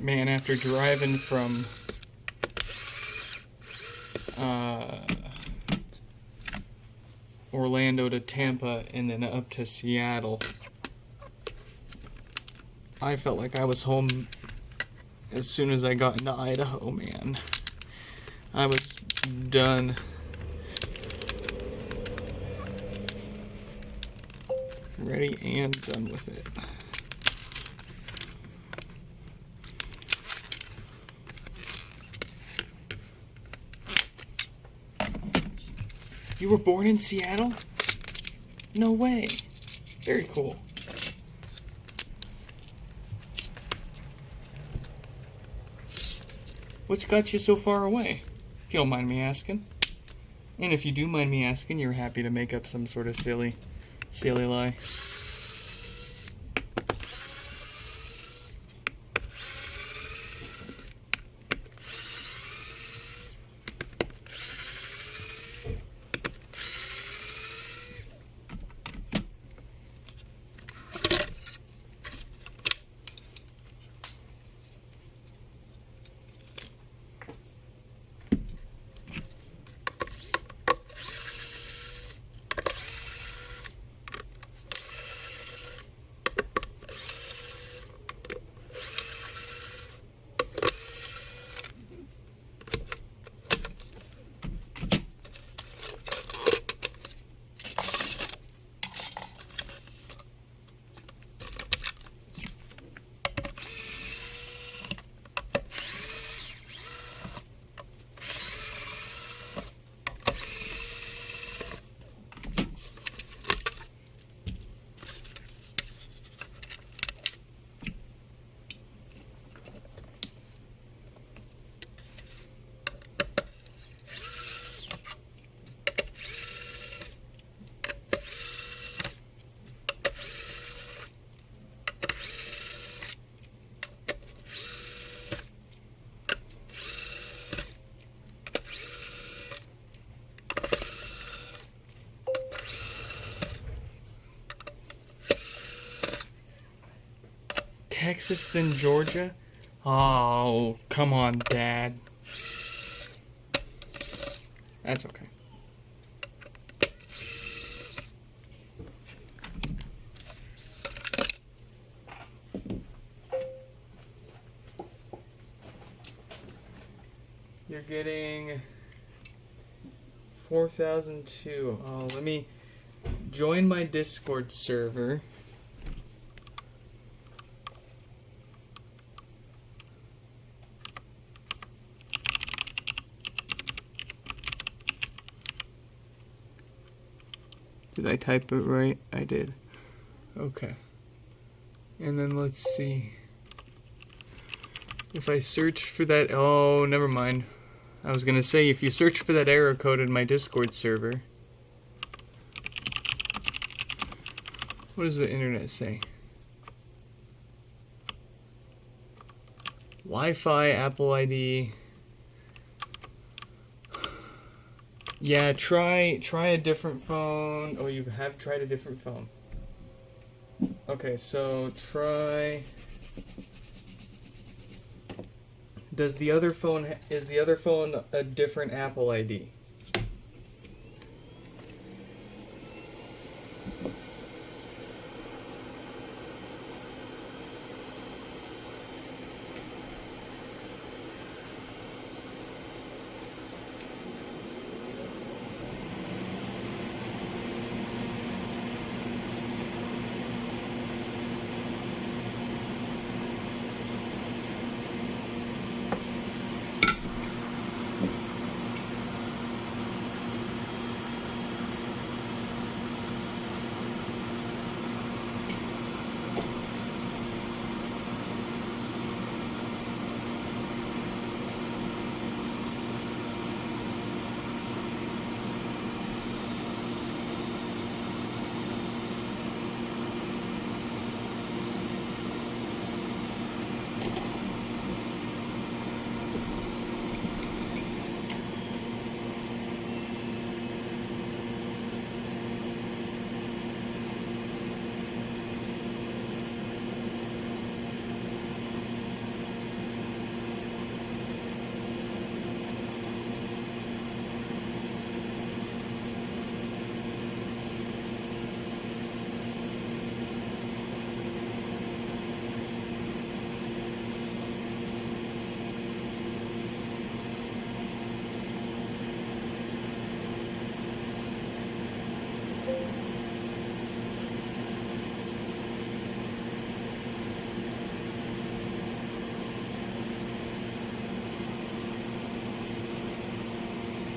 man, after driving from Orlando to Tampa and then up to Seattle, I felt like I was home as soon as I got into Idaho, man. I was done. Ready and done with it. You were born in Seattle? No way. Very cool. What's got you so far away? If you don't mind me asking. And if you do mind me asking, you're happy to make up some sort of silly lie. Texas than Georgia? Oh, come on, Dad. That's okay. You're getting 4,002. Oh, let me join my Discord server. Did I type it right? I did. Okay. And then let's see. If I search for that... Oh, never mind. I was going to say, if you search for that error code in my Discord server... What does the internet say? Wi-Fi, Apple ID... Yeah, try a different phone. Oh, you have tried a different phone. Is the other phone a different Apple ID?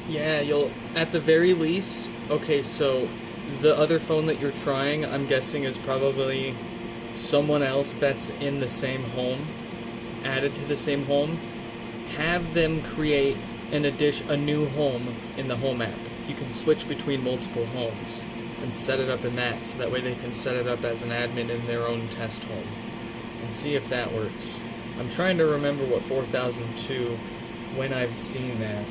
Yeah, you'll, at the very least, okay, so the other phone that you're trying, I'm guessing is probably someone else that's in the same home, added to the same home. Have them create a new home in the Home app. You can switch between multiple homes and set it up in that, so that way they can set it up as an admin in their own test home and see if that works. I'm trying to remember what 4002 when I've seen that.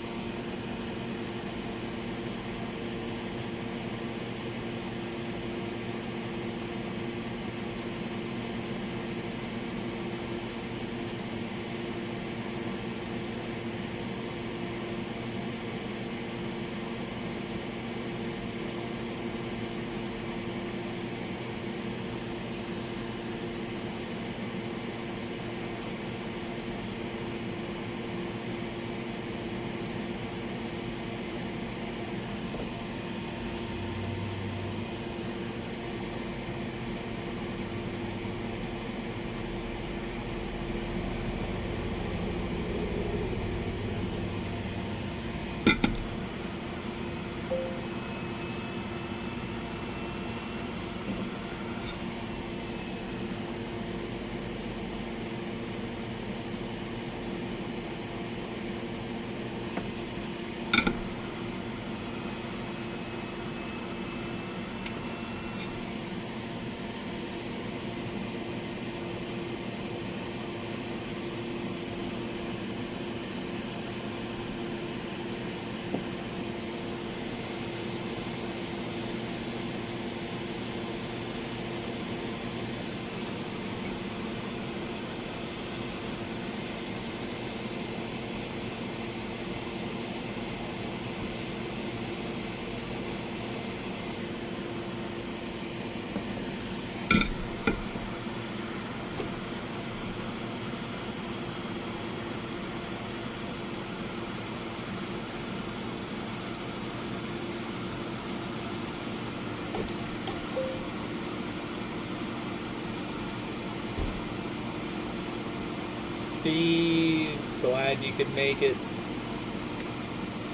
Steve, glad you could make it.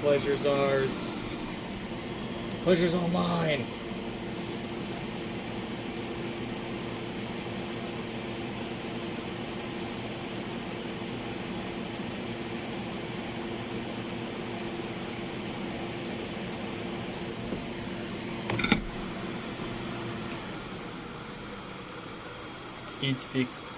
Pleasure's ours. Pleasure's all mine. It's fixed.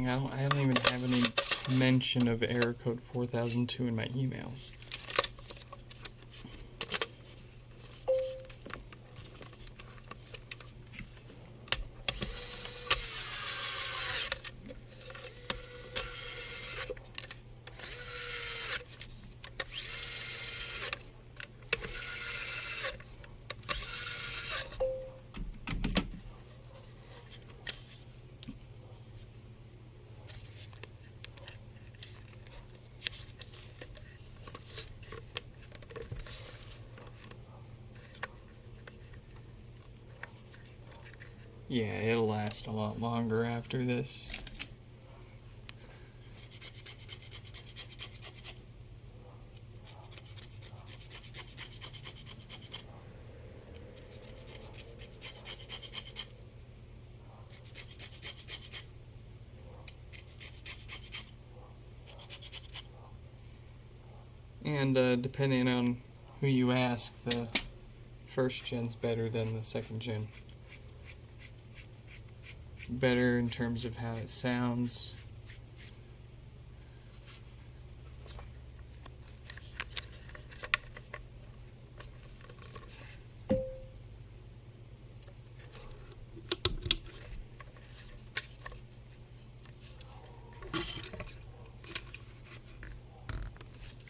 Dang, I don't even have any mention of error code 4002 in my emails. Yeah, it'll last a lot longer after this. And depending on who you ask, the first gen's better than the second gen. Better in terms of how it sounds.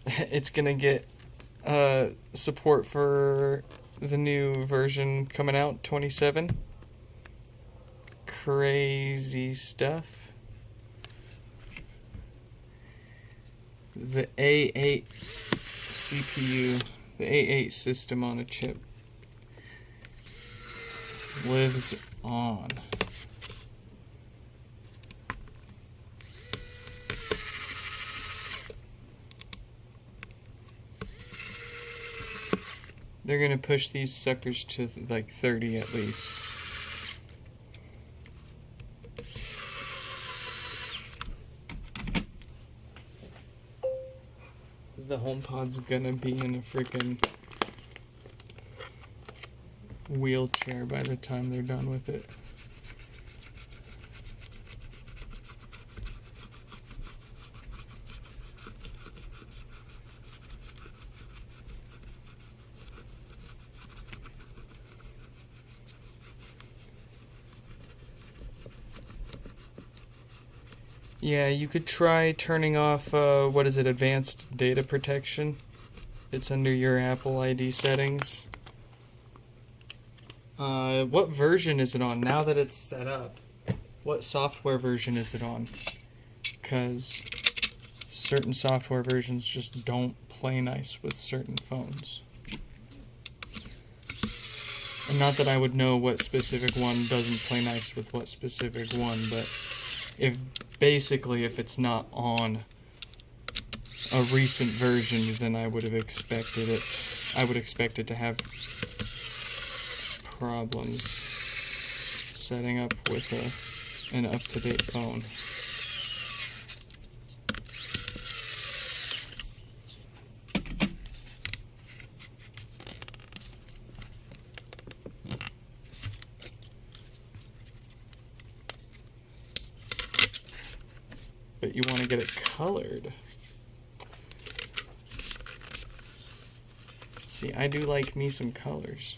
It's gonna get support for the new version coming out, 27. Crazy stuff. The A8 CPU, the A8 system on a chip, lives on. They're gonna push these suckers to like 30 at least. The HomePod's gonna be in a freaking wheelchair by the time they're done with it. Yeah, you could try turning off, what is it, advanced data protection. It's under your Apple ID settings. What version is it on? Now that it's set up, what software version is it on? Because certain software versions just don't play nice with certain phones. And not that I would know what specific one doesn't play nice with what specific one, but if it's not on a recent version, then I would have expected it. I would expect it to have problems setting up with an up-to-date phone. But you want to get it colored. See, I do like me some colors.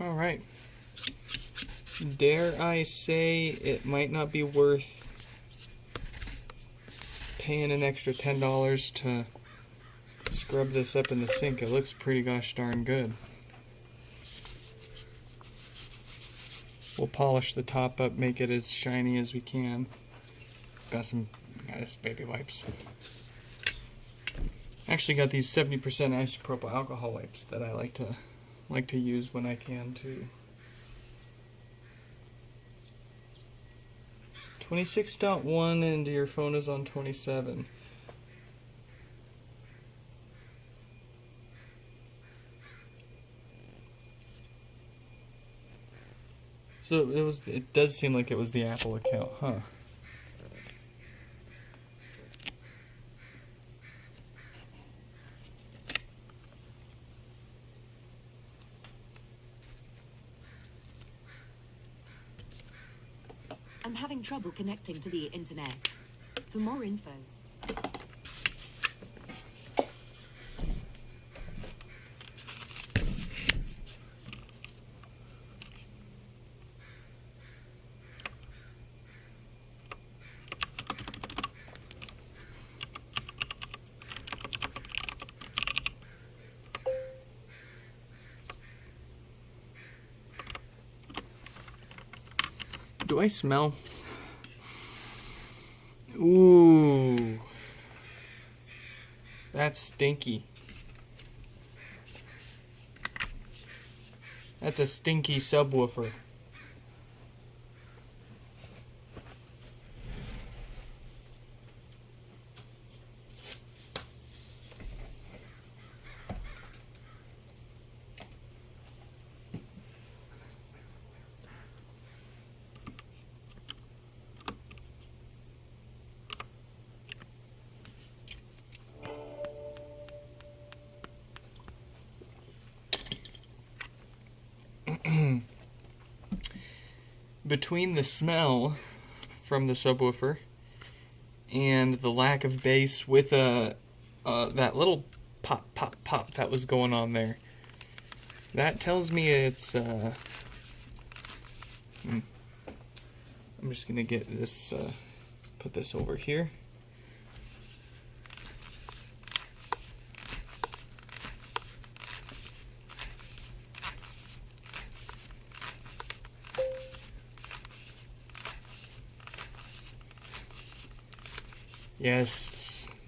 Alright. Dare I say it might not be worth paying an extra $10 to scrub this up in the sink. It looks pretty gosh darn good. We'll polish the top up, make it as shiny as we can. Got some baby wipes. Actually got these 70% isopropyl alcohol wipes that I like to use when I can too. 26.1 and your phone is on 27. So it does seem like it was the Apple account, huh? I'm having trouble connecting to the internet. For more info. Do I smell? Ooh. That's stinky. That's a stinky subwoofer. Between the smell from the subwoofer and the lack of bass with that little pop, pop, pop that was going on there, that tells me it's I'm just gonna get this put this over here.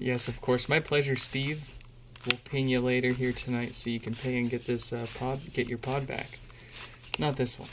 Yes, of course. My pleasure, Steve. We'll ping you later here tonight so you can pay and get this get your pod back. Not this one.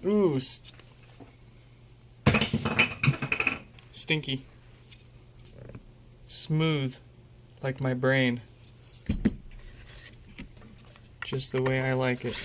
Ooh, stinky. Smooth, like my brain. Just the way I like it.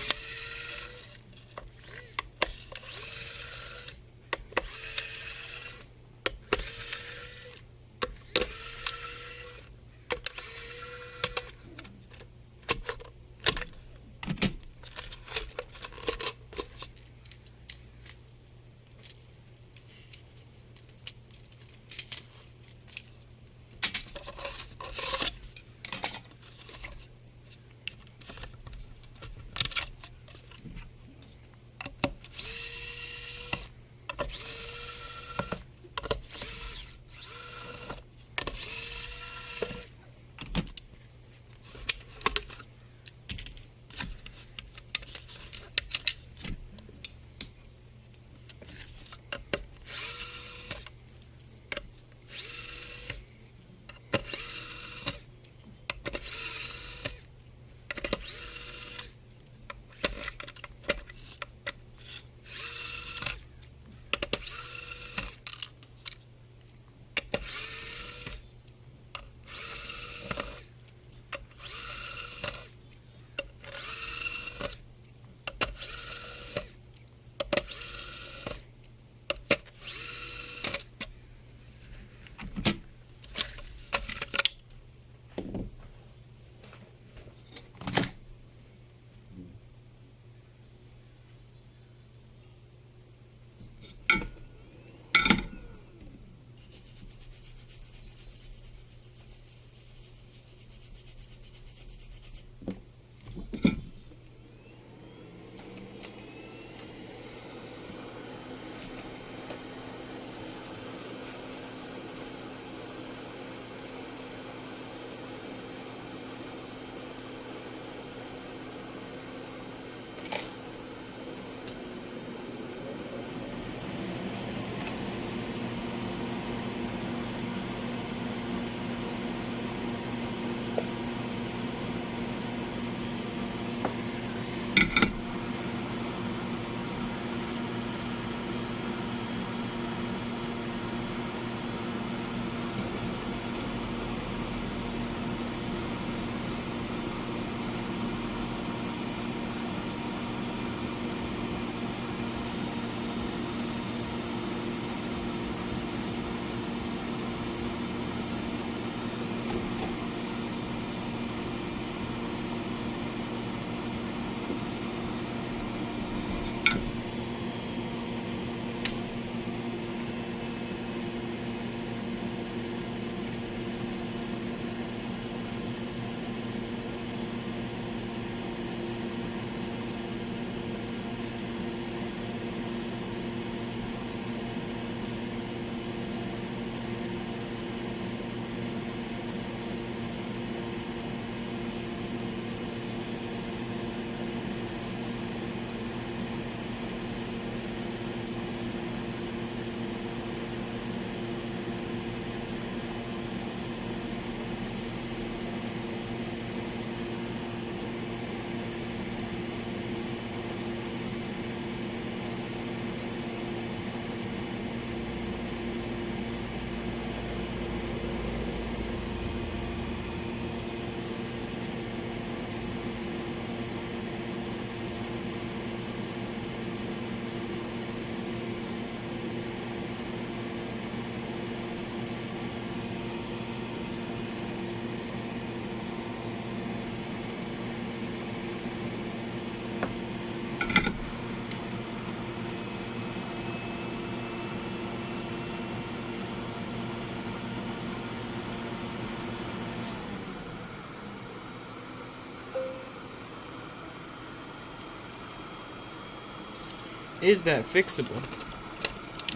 Is that fixable?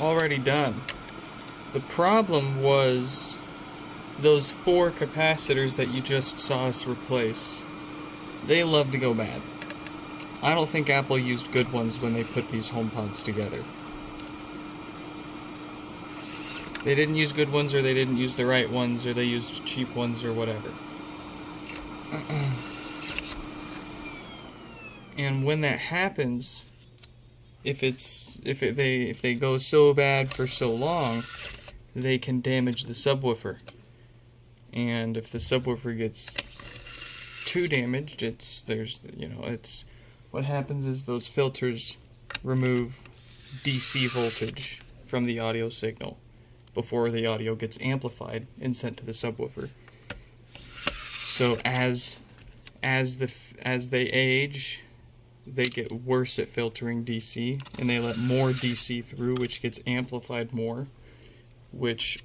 Already done. The problem was those 4 capacitors that you just saw us replace. They love to go bad. I don't think Apple used good ones when they put these HomePods together. They didn't use good ones, or they didn't use the right ones, or they used cheap ones, or whatever. And when that happens, if they go so bad for so long, they can damage the subwoofer. And if the subwoofer gets too damaged, it's what happens is those filters remove DC voltage from the audio signal before the audio gets amplified and sent to the subwoofer. So as they age, they get worse at filtering DC, and they let more DC through, which gets amplified more, which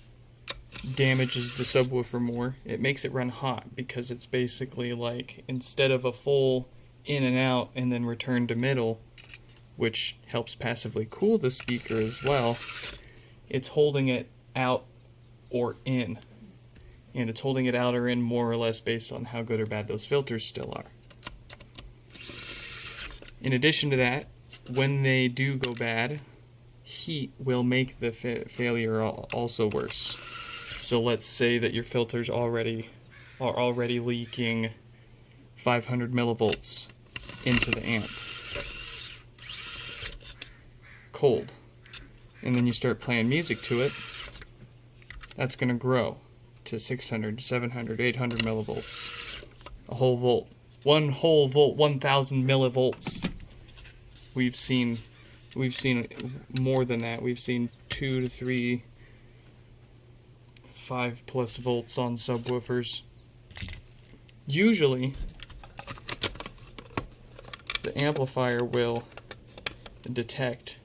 damages the subwoofer more. It makes it run hot because it's basically like, instead of a full in and out and then return to middle, which helps passively cool the speaker as well, it's holding it out or in. And it's holding it out or in more or less based on how good or bad those filters still are. In addition to that, when they do go bad, heat will make the failure also worse. So let's say that your filters are already leaking 500 millivolts into the amp. Cold. And then you start playing music to it, that's going to grow to 600, 700, 800 millivolts. A whole volt. 1 whole volt, 1,000 millivolts. We've seen more than that. We've seen 2 to 3, 5+ volts on subwoofers. Usually, the amplifier will detect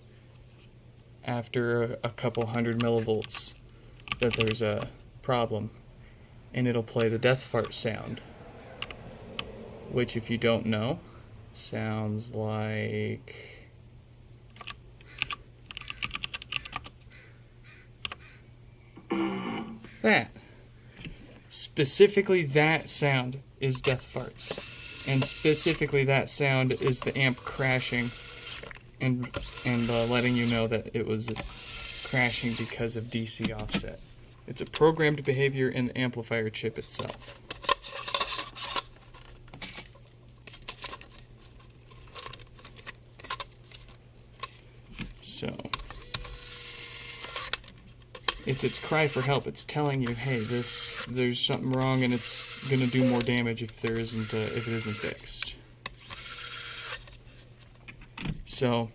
after a couple hundred millivolts that there's a problem, and it'll play the death fart sound, which, if you don't know, sounds like that. Specifically, that sound is death farts, and specifically that sound is the amp crashing and letting you know that it was crashing because of DC offset. It's a programmed behavior in the amplifier chip itself. So, it's its cry for help. It's telling you, hey, there's something wrong, and it's gonna do more damage if it isn't fixed. So,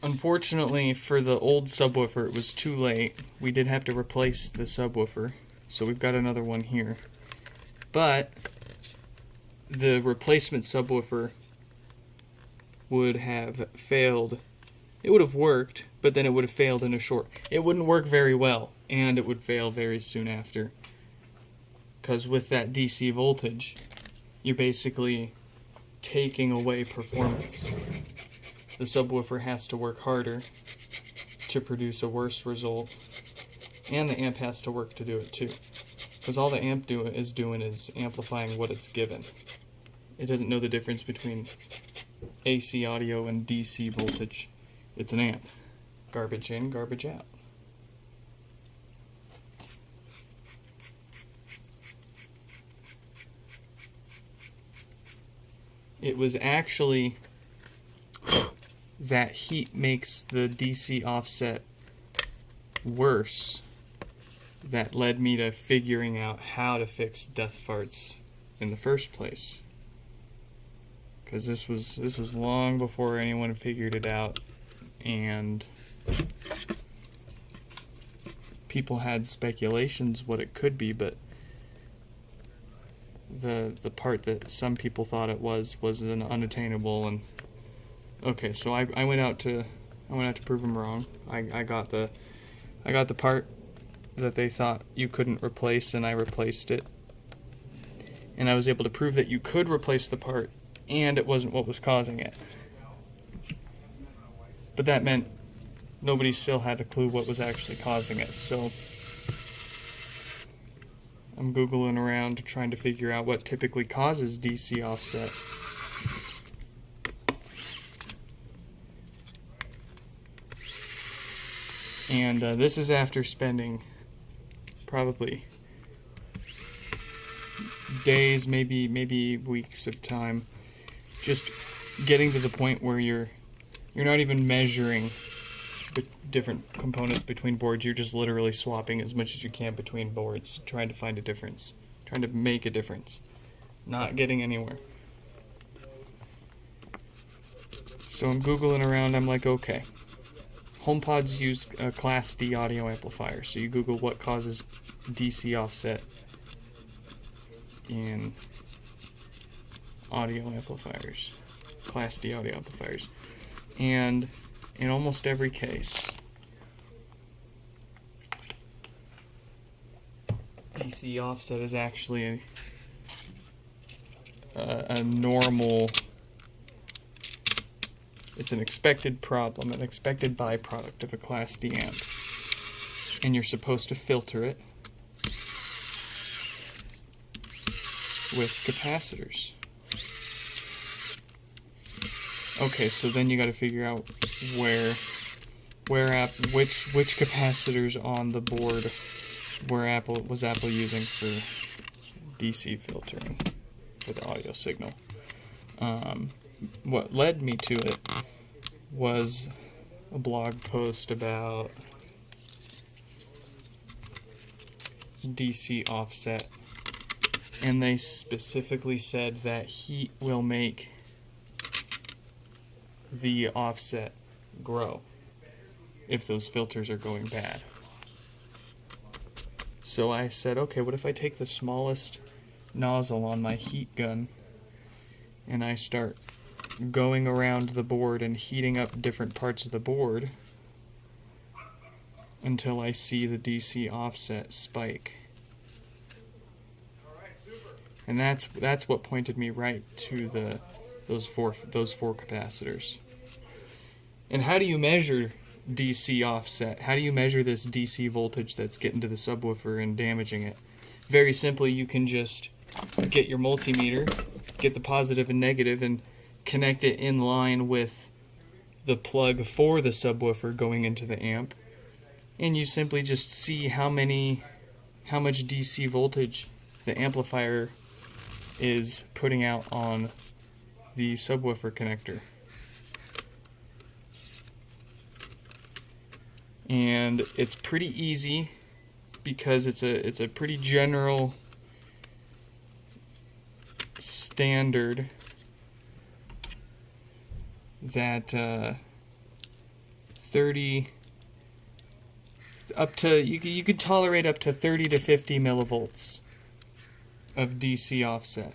unfortunately for the old subwoofer, it was too late. We did have to replace the subwoofer, so we've got another one here. But the replacement subwoofer would have failed. It would have worked, but then it would have failed in a short. It wouldn't work very well, and it would fail very soon after. Because with that DC voltage, you're basically taking away performance. The subwoofer has to work harder to produce a worse result, and the amp has to work to do it too. Because all the amp is doing is amplifying what it's given. It doesn't know the difference between AC audio and DC voltage. It's an amp. Garbage in, garbage out. It was actually that heat makes the DC offset worse that led me to figuring out how to fix death farts in the first place. Because this was long before anyone figured it out, and people had speculations what it could be, but the part that some people thought it was an unattainable. And okay, so I went out to prove them wrong. I got the part that they thought you couldn't replace, and I replaced it, and I was able to prove that you could replace the part and it wasn't what was causing it. But that meant nobody still had a clue what was actually causing it. So I'm Googling around trying to figure out what typically causes DC offset. And this is after spending probably days, maybe weeks of time just getting to the point where you're not even measuring different components between boards. You're just literally swapping as much as you can between boards, trying to find a difference, trying to make a difference, not getting anywhere. So I'm Googling around. I'm like, okay, HomePods use a Class D audio amplifier. So you Google what causes DC offset in audio amplifiers, Class D audio amplifiers. And in almost every case, DC offset is actually a normal, it's an expected problem, an expected byproduct of a Class D amp. And you're supposed to filter it with capacitors. Okay, so then you got to figure out which capacitors on the board was Apple using for DC filtering for the audio signal. What led me to it was a blog post about DC offset, and they specifically said that heat will make the offset grow if those filters are going bad. So I said, okay, what if I take the smallest nozzle on my heat gun and I start going around the board and heating up different parts of the board until I see the DC offset spike. And that's what pointed me right to those four capacitors. And how do you measure DC offset? How do you measure this DC voltage that's getting to the subwoofer and damaging it? Very simply, you can just get your multimeter, get the positive and negative, and connect it in line with the plug for the subwoofer going into the amp. And you simply just see how much DC voltage the amplifier is putting out on the subwoofer connector. And it's pretty easy because it's a pretty general standard that 30 up to you could tolerate up to 30 to 50 millivolts of DC offset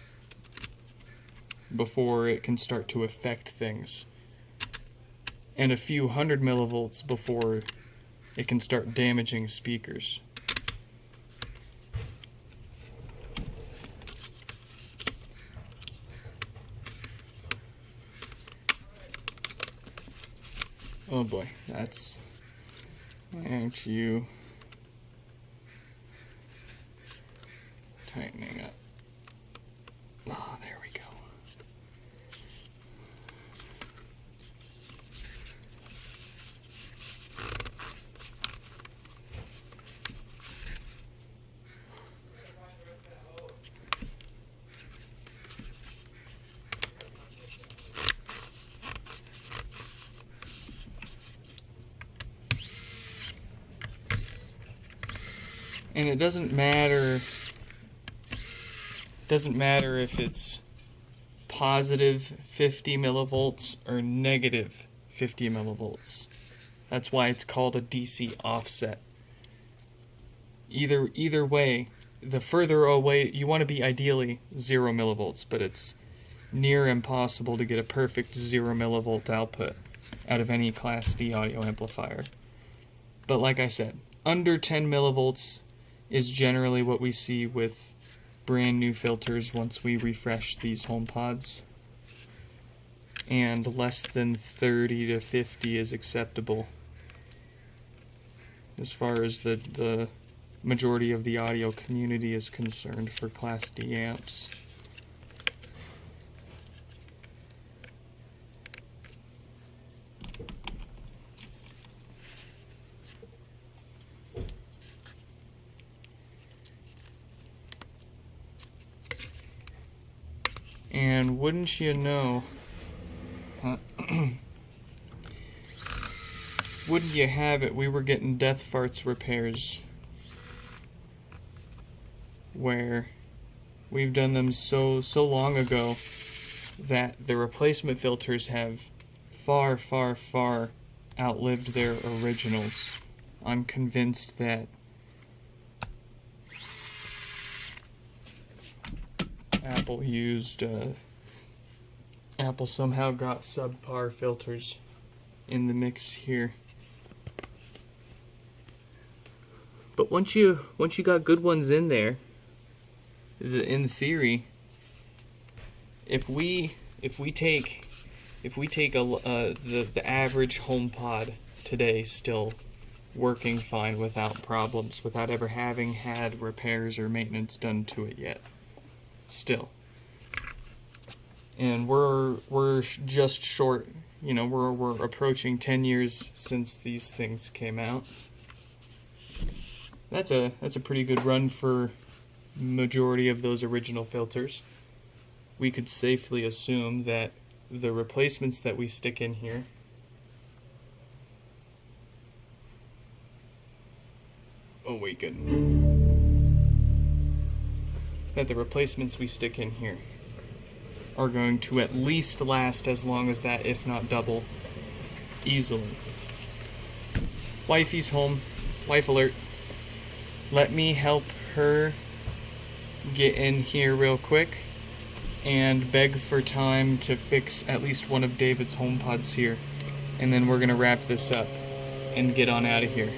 before it can start to affect things, and a few hundred millivolts before it can start damaging speakers. Oh boy, that's... Aren't you tightening up? Oh, there we go. And it doesn't matter if it's positive 50 millivolts or negative 50 millivolts. That's why it's called a DC offset. Either way, the further away, you want to be ideally 0 millivolts, but it's near impossible to get a perfect 0 millivolt output out of any Class D audio amplifier. But like I said, under 10 millivolts is generally what we see with brand new filters once we refresh these HomePods. And less than 30 to 50 is acceptable as far as the majority of the audio community is concerned for Class D amps. And wouldn't you know, Wouldn't you have it, we were getting death farts repairs where we've done them so long ago that the replacement filters have far outlived their originals. I'm convinced that Apple somehow got subpar filters in the mix here. But once you got good ones in there, in theory, if we take the average HomePod today still working fine without problems, without ever having had repairs or maintenance done to it yet, still, and we're just short, we're approaching 10 years since these things came out. That's a pretty good run for majority of those original filters. We could safely assume that the replacements that we stick in here that the replacements we stick in here are going to at least last as long as that, if not double, easily. Wifey's home. Wife alert. Let me help her get in here real quick and beg for time to fix at least one of David's HomePods here, and then we're going to wrap this up and get on out of here.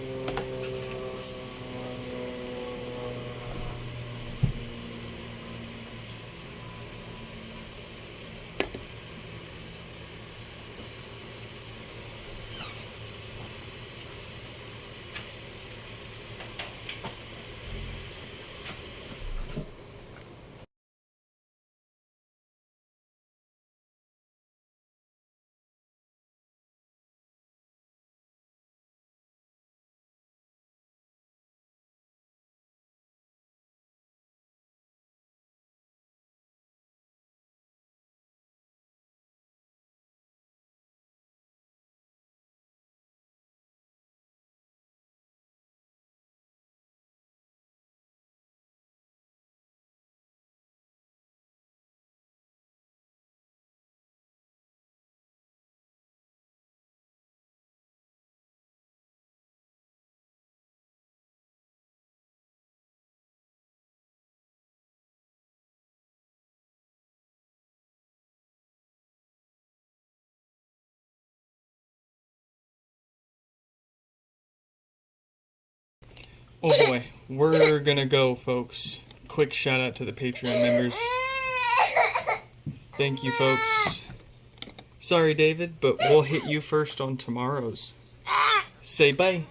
Oh boy, we're gonna go, folks. Quick shout out to the Patreon members. Thank you, folks. Sorry, David, but we'll hit you first on tomorrow's. Say bye.